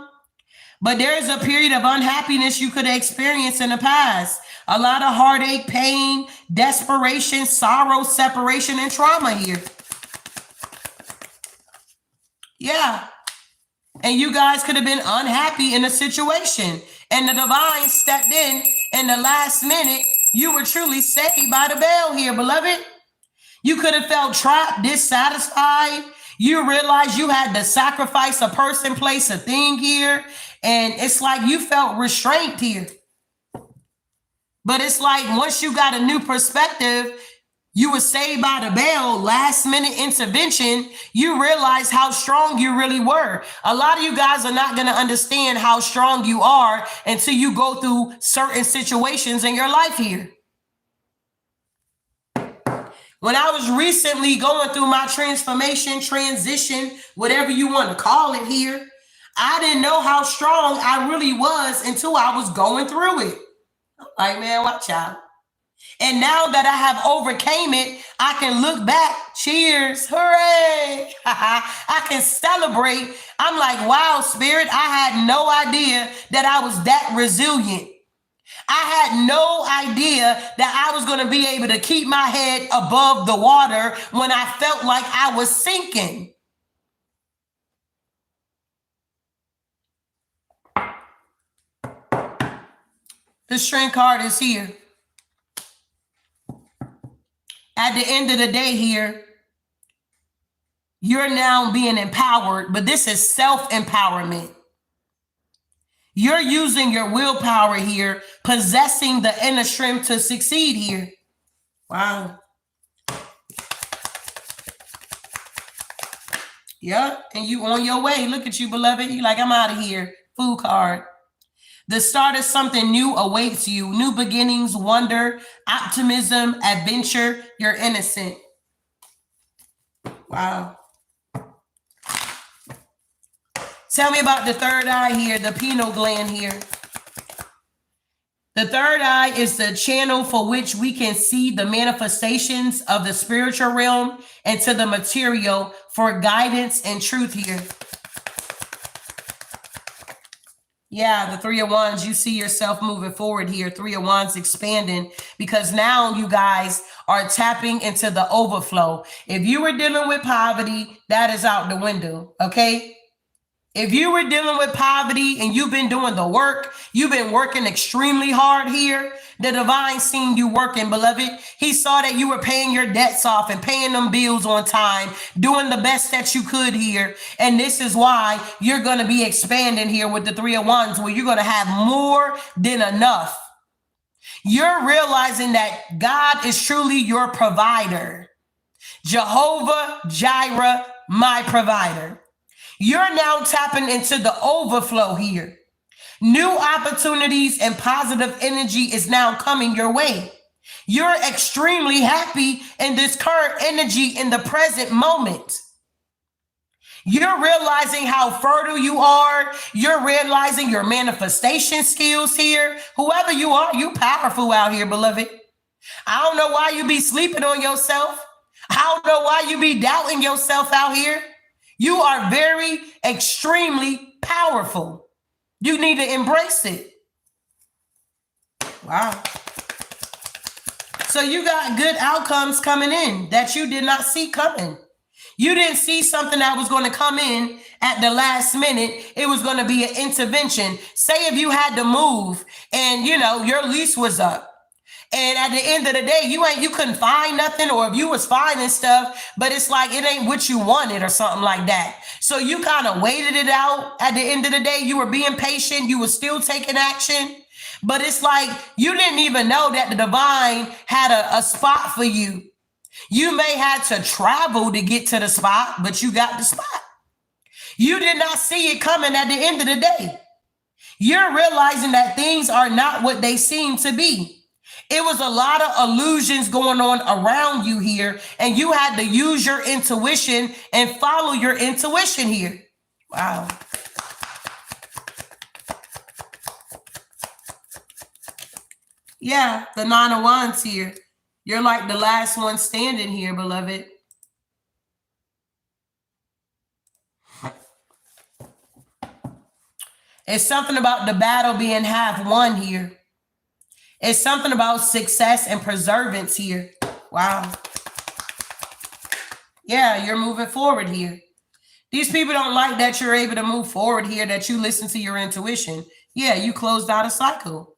A: But there is a period of unhappiness you could have experienced in the past. A lot of heartache, pain, desperation, sorrow, separation, and trauma here. Yeah. And you guys could have been unhappy in a situation. And the divine stepped in the last minute. You were truly saved by the bell here, beloved. You could have felt trapped, dissatisfied. You realized you had to sacrifice a person, place, a thing here. And it's like you felt restraint here. But it's like once you got a new perspective, you were saved by the bell, last minute intervention, you realize how strong you really were. A lot of you guys are not going to understand how strong you are until you go through certain situations in your life here. When I was recently going through my transformation, transition, whatever you want to call it here, I didn't know how strong I really was until I was going through it. Like, man, watch out. And now that I have overcame it, I can look back. Cheers. Hooray. I can celebrate. I'm like, wow, Spirit, I had no idea that I was that resilient. I had no idea that I was going to be able to keep my head above the water when I felt like I was sinking. The Strength card is here. At the end of the day here, you're now being empowered, but this is self-empowerment. You're using your willpower here, possessing the inner strength to succeed here. Wow. Yep, and you on your way. Look at you, beloved. You like, I'm out of here. Fool card. The start of something new awaits you. New beginnings, wonder, optimism, adventure. You're innocent. Wow. Tell me about the third eye here, the pineal gland here. The third eye is the channel for which we can see the manifestations of the spiritual realm into the material for guidance and truth here. Yeah, the Three of Wands, you see yourself moving forward here. Three of Wands expanding because now you guys are tapping into the overflow. If you were dealing with poverty, that is out the window, okay? If you were dealing with poverty and you've been doing the work, you've been working extremely hard here, the divine seen you working, beloved. He saw that you were paying your debts off and paying them bills on time, doing the best that you could here. And this is why you're going to be expanding here with the Three of Wands, where you're going to have more than enough. You're realizing that God is truly your provider. Jehovah Jireh, my provider. You're now tapping into the overflow here. New opportunities and positive energy is now coming your way. You're extremely happy in this current energy in the present moment. You're realizing how fertile you are. You're realizing your manifestation skills here. Whoever you are, you powerful out here, beloved. I don't know why you be sleeping on yourself. I don't know why you be doubting yourself out here. You are very, extremely powerful. You need to embrace it. Wow. So you got good outcomes coming in that you did not see coming. You didn't see something that was going to come in at the last minute. It was going to be an intervention. Say if you had to move and, your lease was up. And at the end of the day, you couldn't find nothing, or if you was finding stuff, but it's like it ain't what you wanted or something like that. So you kind of waited it out. At the end of the day, you were being patient. You were still taking action. But it's like you didn't even know that the divine had a spot for you. You may have to travel to get to the spot, but you got the spot. You did not see it coming at the end of the day. You're realizing that things are not what they seem to be. It was a lot of illusions going on around you here, and you had to use your intuition and follow your intuition here. Wow. Yeah, the Nine of Wands here. You're like the last one standing here, beloved. It's something about the battle being half won here. It's something about success and perseverance here. Wow. Yeah, you're moving forward here. These people don't like that you're able to move forward here, that you listen to your intuition. Yeah, you closed out a cycle.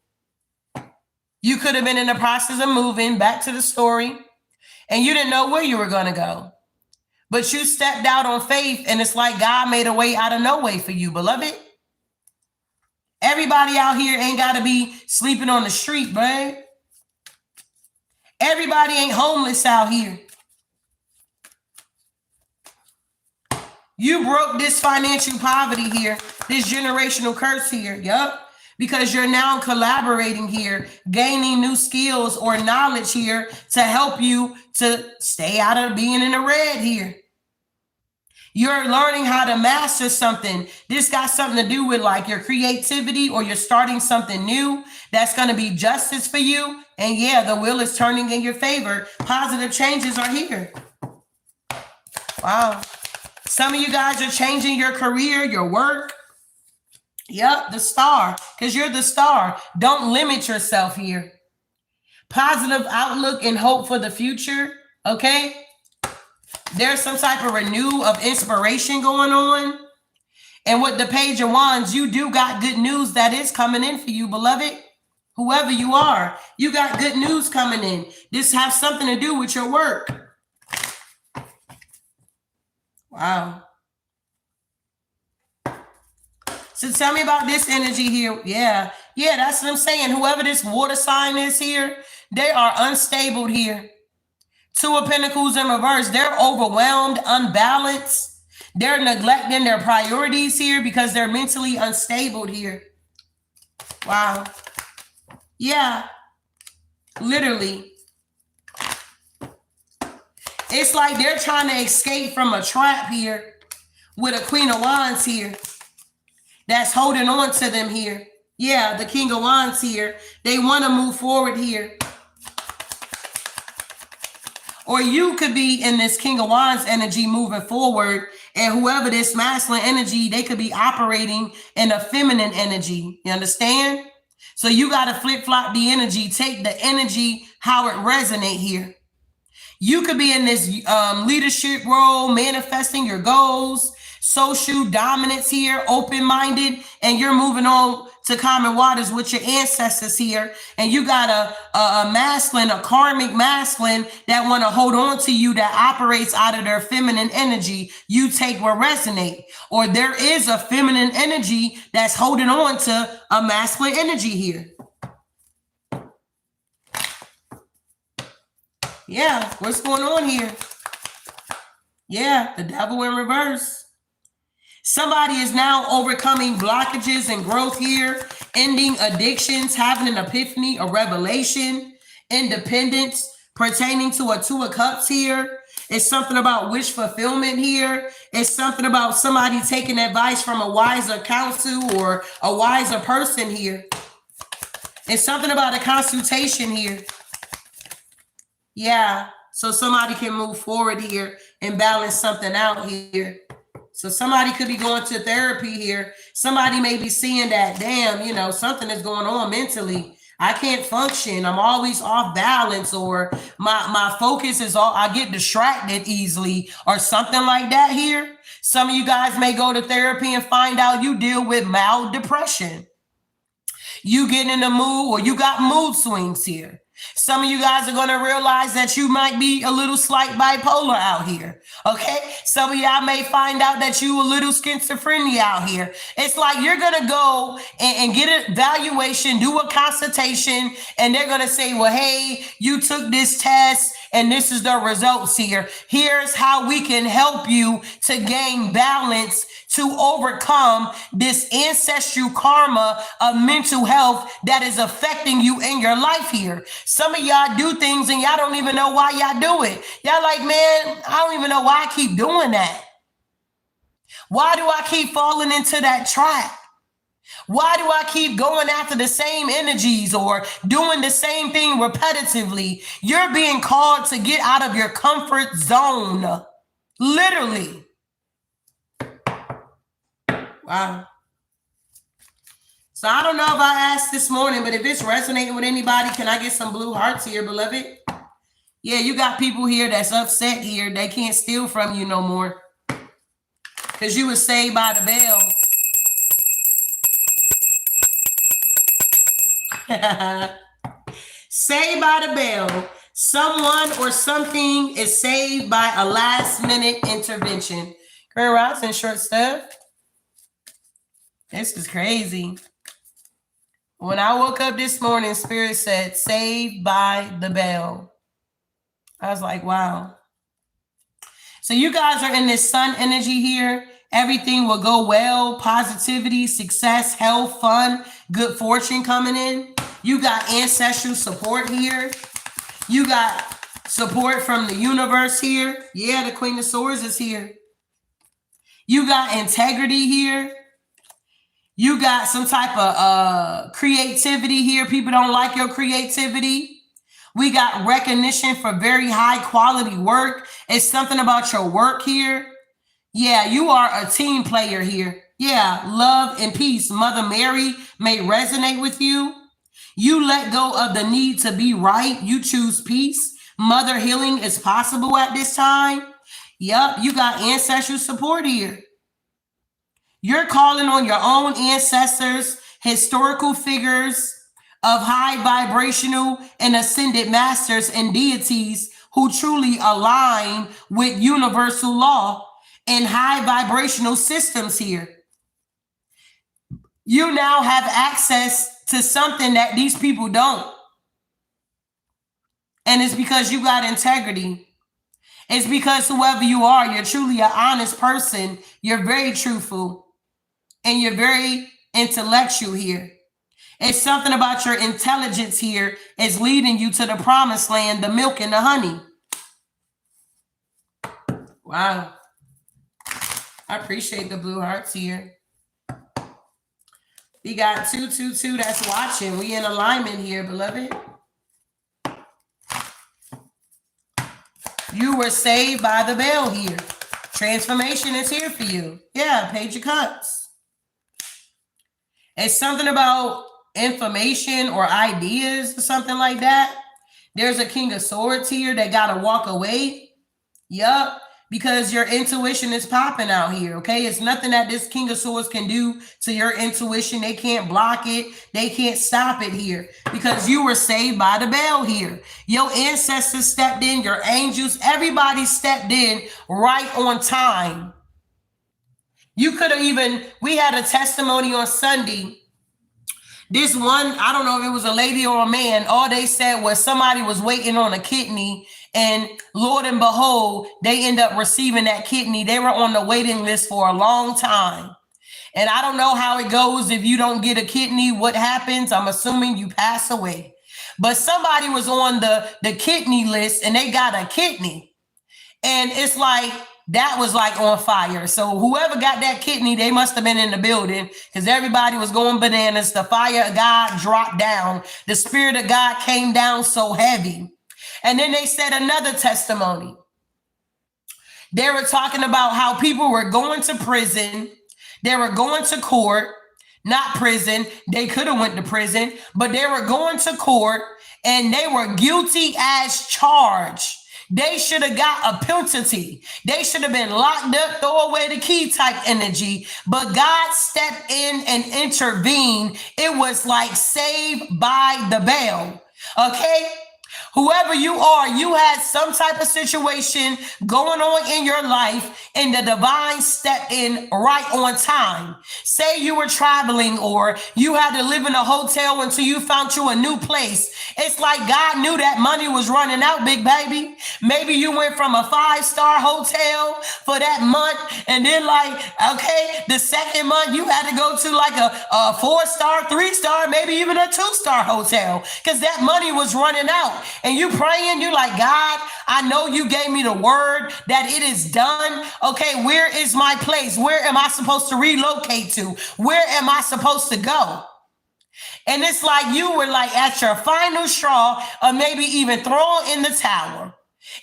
A: You could have been in the process of moving back to the story, and you didn't know where you were going to go. But you stepped out on faith, and it's like God made a way out of no way for you, beloved. Everybody out here ain't got to be sleeping on the street, bro. Everybody ain't homeless out here. You broke this financial poverty here, this generational curse here. Yup. Because you're now collaborating here, gaining new skills or knowledge here to help you to stay out of being in the red here. You're learning how to master something. This got something to do with like your creativity, or you're starting something new that's going to be justice for you. And yeah, the wheel is turning in your favor. Positive changes are here. Wow. Some of you guys are changing your career, your work. Yep, the star, because you're the star. Don't limit yourself here. Positive outlook and hope for the future, okay? There's some type of renew of inspiration going on. And with the Page of Wands, you do got good news that is coming in for you, beloved. Whoever you are, you got good news coming in. This has something to do with your work. Wow. So tell me about this energy here. Yeah, that's what I'm saying. Whoever this water sign is here, they are unstable here. Two of Pentacles in reverse. They're overwhelmed, unbalanced. They're neglecting their priorities here because they're mentally unstable here. Wow. Yeah, literally. It's like they're trying to escape from a trap here with a Queen of Wands here that's holding on to them here. Yeah, the King of Wands here. They want to move forward here. Or you could be in this King of Wands energy moving forward, and whoever this masculine energy, they could be operating in a feminine energy. You understand? So you got to flip-flop the energy. Take the energy, how it resonate here. You could be in this leadership role, manifesting your goals, social dominance here, open-minded, and you're moving on to common waters with your ancestors here, and you got a masculine, a karmic masculine that want to hold on to you, that operates out of their feminine energy. You take what resonate, or there is a feminine energy that's holding on to a masculine energy here. Yeah, what's going on here? Yeah, the devil in reverse. Somebody is now overcoming blockages and growth here, ending addictions, having an epiphany, a revelation, independence pertaining to a Two of Cups here. It's something about wish fulfillment here. It's something about somebody taking advice from a wiser counsel or a wiser person here. It's something about a consultation here. Yeah, so somebody can move forward here and balance something out here. So somebody could be going to therapy here. Somebody may be seeing that, damn, you know, something is going on mentally. I can't function. I'm always off balance, or my focus is all, I get distracted easily, or something like that here. Some of you guys may go to therapy and find out you deal with mild depression. You get in the mood, or you got mood swings here. Some of you guys are going to realize that you might be a little slight bipolar out here. Okay. Some of y'all may find out that you a little schizophrenia out here. It's like you're going to go and get an evaluation, do a consultation, and they're going to say, well, hey, you took this test and this is the results here. Here's how we can help you to gain balance, to overcome this ancestral karma of mental health that is affecting you in your life here. Some of y'all do things and y'all don't even know why y'all do it. Y'all like, man, I don't even know why I keep doing that. Why do I keep falling into that trap? Why do I keep going after the same energies or doing the same thing repetitively? You're being called to get out of your comfort zone. Literally. Wow. So I don't know if I asked this morning, but if it's resonating with anybody, can I get some blue hearts here, beloved? Yeah, you got people here that's upset here. They can't steal from you no more because you were saved by the bell. Saved by the bell. Someone or something is saved by a last minute intervention. Grand Rising, short stuff. This is crazy. When I woke up this morning, Spirit said, saved by the bell. I was like, wow. So you guys are in this sun energy here. Everything will go well. Positivity, success, health, fun, good fortune coming in. You got ancestral support here. You got support from the universe here. Yeah, the Queen of Swords is here. You got integrity here. You got some type of creativity here. People don't like your creativity. We got recognition for very high quality work. It's something about your work here. Yeah, you are a team player here. Yeah, love and peace. Mother Mary may resonate with you. You let go of the need to be right. You choose peace. Mother healing is possible at this time. Yep, you got ancestral support here. You're calling on your own ancestors, historical figures of high vibrational and ascended masters and deities who truly align with universal law and high vibrational systems here. You now have access to something that these people don't. And it's because you got integrity. It's because whoever you are, you're truly an honest person. You're very truthful. And you're very intellectual here. It's something about your intelligence here is leading you to the promised land, the milk and the honey. Wow. I appreciate the blue hearts here. We got 222 that's watching. We in alignment here, beloved. You were saved by the bell here. Transformation is here for you. Yeah, Page of Cups. It's something about information or ideas or something like that. There's a King of Swords here that got to walk away. Yup. because your intuition is popping out here, okay? It's nothing that this King of Swords can do to your intuition. They can't block it. They can't stop it here because you were saved by the bell here. Your ancestors stepped in, your angels, everybody stepped in right on time. You could have even, we had a testimony on Sunday. This one, I don't know if it was a lady or a man, all they said was somebody was waiting on a kidney, and Lord and behold, they end up receiving that kidney. They were on the waiting list for a long time. And I don't know how it goes if you don't get a kidney, what happens? I'm assuming you pass away. But somebody was on the kidney list and they got a kidney. And it's like, that was like on fire. So whoever got that kidney, they must have been in the building because everybody was going bananas. The fire of God dropped down. The Spirit of God came down so heavy. And then they said another testimony. They were talking about how people were going to prison. They were going to court, not prison. They could have went to prison, but they were going to court and they were guilty as charged. They should have got a penalty. They should have been locked up, throw away the key type energy. But God stepped in and intervened. It was like saved by the bell. Okay? Whoever you are, you had some type of situation going on in your life and the divine stepped in right on time. Say you were traveling or you had to live in a hotel until you found you a new place. It's like God knew that money was running out, big baby. Maybe you went from a 5-star hotel for that month and then like, okay, the second month you had to go to like a 4-star, 3-star, maybe even a 2-star hotel because that money was running out. And you praying, you like, God, I know you gave me the word that it is done. Okay, where is my place? Where am I supposed to relocate to? Where am I supposed to go? And it's like you were like at your final straw or maybe even thrown in the towel.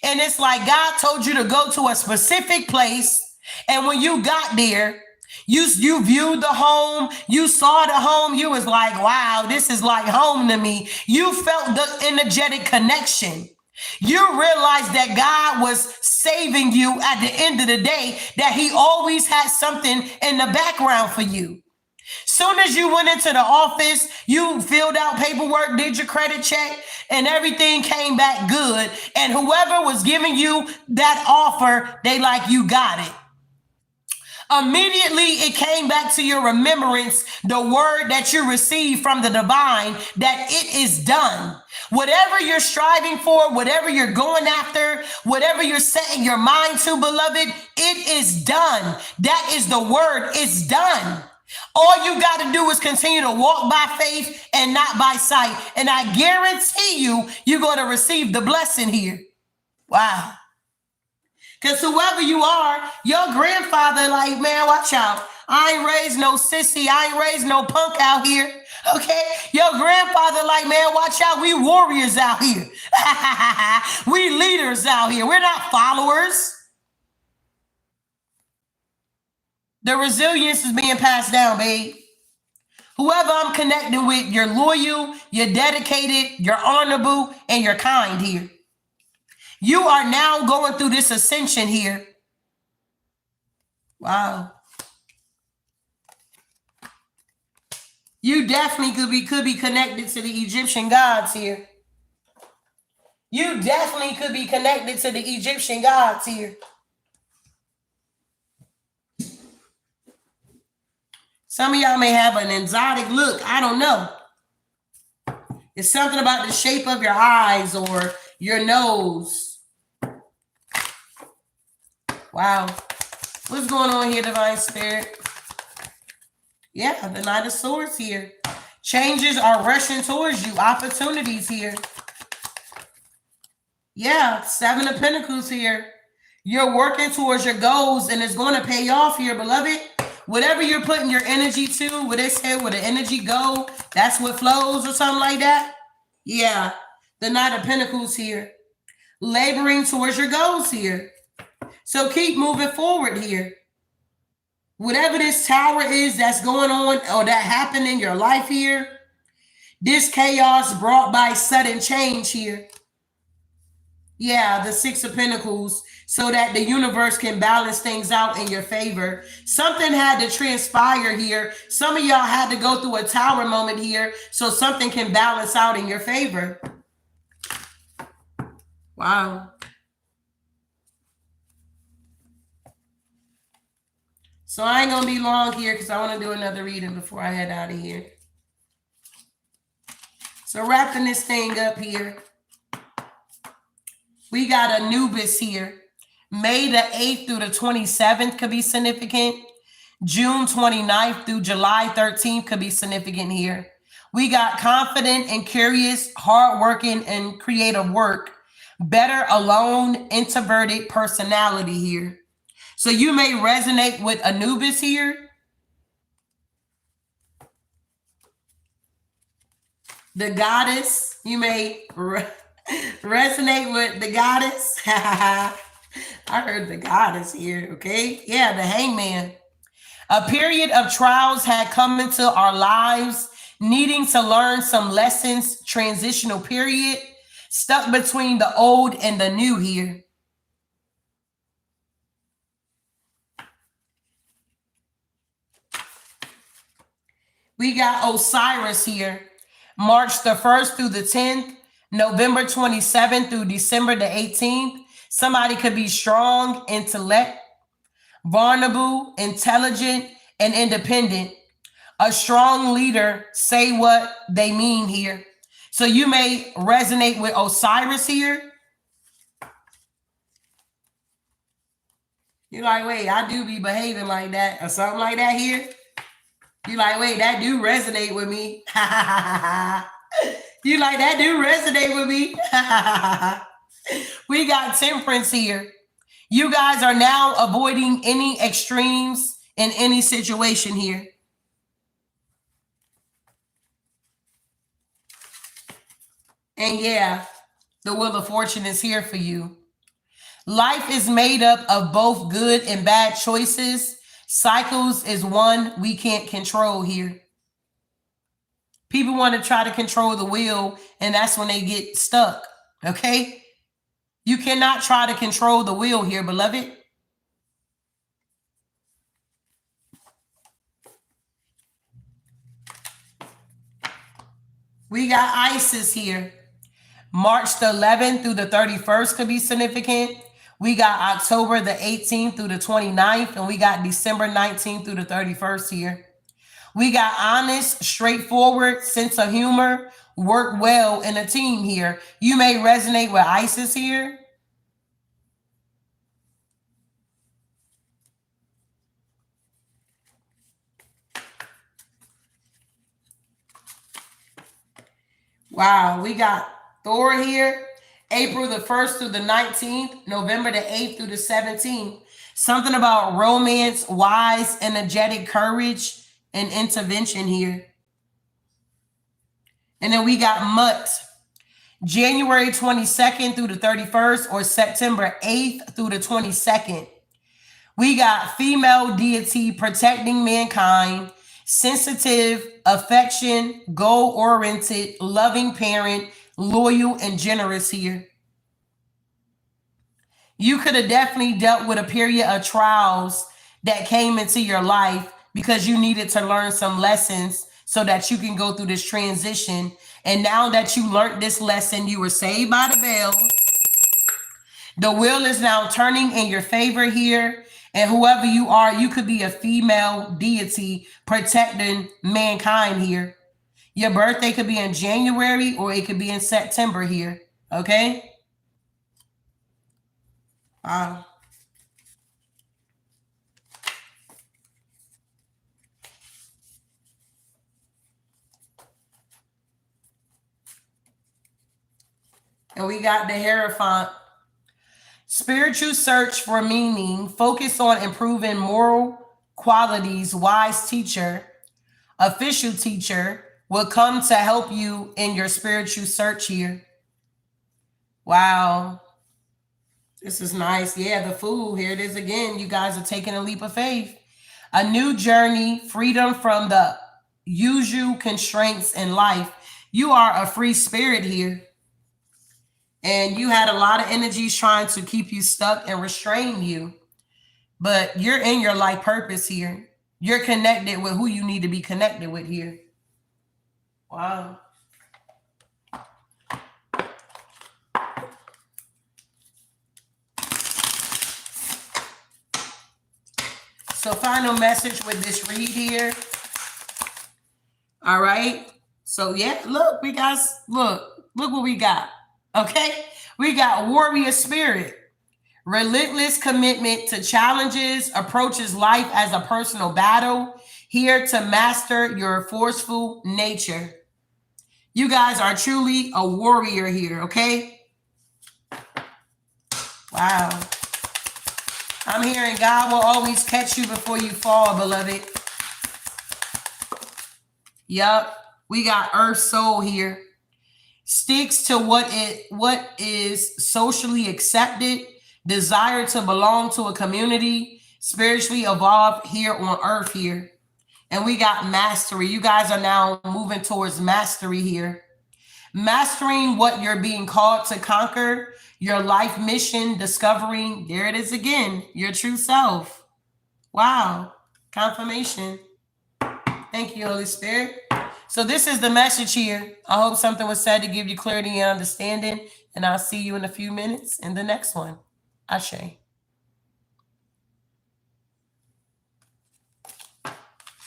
A: And it's like God told you to go to a specific place. And when you got there, you viewed the home, you saw the home, you was like, wow, this is like home to me. You felt the energetic connection. You realized that God was saving you at the end of the day, that he always had something in the background for you. Soon as you went into the office, you filled out paperwork, did your credit check, and everything came back good. And whoever was giving you that offer, they like, you got it. Immediately, it came back to your remembrance, the word that you received from the divine, that it is done. Whatever you're striving for, whatever you're going after, whatever you're setting your mind to, beloved, it is done. That is the word. It's done. All you got to do is continue to walk by faith and not by sight. And I guarantee you, you're going to receive the blessing here. Wow. Because whoever you are, your grandfather, like, man, watch out. I ain't raised no sissy. I ain't raised no punk out here. Okay? Your grandfather, like, man, watch out. We warriors out here. We leaders out here. We're not followers. The resilience is being passed down, babe. Whoever I'm connecting with, you're loyal, you're dedicated, you're honorable, and you're kind here. You are now going through this ascension here. Wow. You definitely could be connected to the Egyptian gods here. You definitely could be connected to the Egyptian gods here. Some of y'all may have an exotic look. I don't know. It's something about the shape of your eyes or your nose. Wow. What's going on here, Divine Spirit? Yeah, the Knight of Swords here. Changes are rushing towards you. Opportunities here. Yeah, 7 of Pentacles here. You're working towards your goals and it's going to pay off here, beloved. Whatever you're putting your energy to, what they say, where the energy go, that's what flows or something like that. Yeah, the Knight of Pentacles here. Laboring towards your goals here. So keep moving forward here. Whatever this tower is that's going on or that happened in your life here, this chaos brought by sudden change here. Yeah, the Six of Pentacles, so that the universe can balance things out in your favor. Something had to transpire here. Some of y'all had to go through a tower moment here so something can balance out in your favor. Wow. So I ain't going to be long here because I want to do another reading before I head out of here. So wrapping this thing up here, we got Anubis here. May the 8th through the 27th could be significant. June 29th through July 13th could be significant here. We got confident and curious, hardworking and creative work. Better alone, introverted personality here. So you may resonate with Anubis here. The goddess, you may resonate with the goddess. I heard the goddess here, okay? Yeah, the hangman. A period of trials had come into our lives, needing to learn some lessons, transitional period, stuck between the old and the new here. We got Osiris here, March the 1st through the 10th, November 27th through December the 18th. Somebody could be strong, intellect, vulnerable, intelligent, and independent. A strong leader, say what they mean here. So you may resonate with Osiris here. You're like, wait, I do be behaving like that or something like that here. You like, wait, that do resonate with me. You like, that do resonate with me. We got Temperance here. You guys are now avoiding any extremes in any situation here. And yeah, the Wheel of Fortune is here for you. Life is made up of both good and bad choices. Cycles is one we can't control here. People want to try to control the wheel, and that's when they get stuck, okay? You cannot try to control the wheel here, beloved. We got Isis here. March the 11th through the 31st could be significant. We got October the 18th through the 29th, and we got December 19th through the 31st here. We got honest, straightforward, sense of humor, work well in a team here. You may resonate with Isis here. Wow, we got Thor here. April the 1st through the 19th, November the 8th through the 17th. Something about romance, wise, energetic courage, and intervention here. And then we got Mutt, January 22nd through the 31st, or September 8th through the 22nd. We got female deity protecting mankind, sensitive, affection, goal-oriented, loving parent, loyal, and generous here. You could have definitely dealt with a period of trials that came into your life because you needed to learn some lessons so that you can go through this transition. And now that you learned this lesson, you were saved by the bell. The wheel is now turning in your favor here. And whoever you are, you could be a female deity protecting mankind here. Your birthday could be in January or it could be in September here. Okay? Wow. And we got the Hierophant. Spiritual search for meaning. Focus on improving moral qualities. Wise teacher, official teacher will come to help you in your spiritual search here. Wow. This is nice. Yeah, the Fool. Here it is again. You guys are taking a leap of faith. A new journey, freedom from the usual constraints in life. You are a free spirit here. And you had a lot of energies trying to keep you stuck and restrain you. But you're in your life purpose here. You're connected with who you need to be connected with here. Wow. So final message with this read here. All right. So yeah, look, look what we got. Okay. We got warrior spirit, relentless commitment to challenges, approaches life as a personal battle, here to master your forceful nature. You guys are truly a warrior here, okay? Wow. I'm hearing God will always catch you before you fall, beloved. Yup. We got Earth Soul here. Sticks to what is socially accepted, desire to belong to a community, spiritually evolve here on Earth here. And we got mastery. You guys are now moving towards mastery here. Mastering what you're being called to conquer, your life mission, discovering, there it is again, your true self. Wow. Confirmation. Thank you, Holy Spirit. So this is the message here. I hope something was said to give you clarity and understanding. And I'll see you in a few minutes in the next one. Ashe.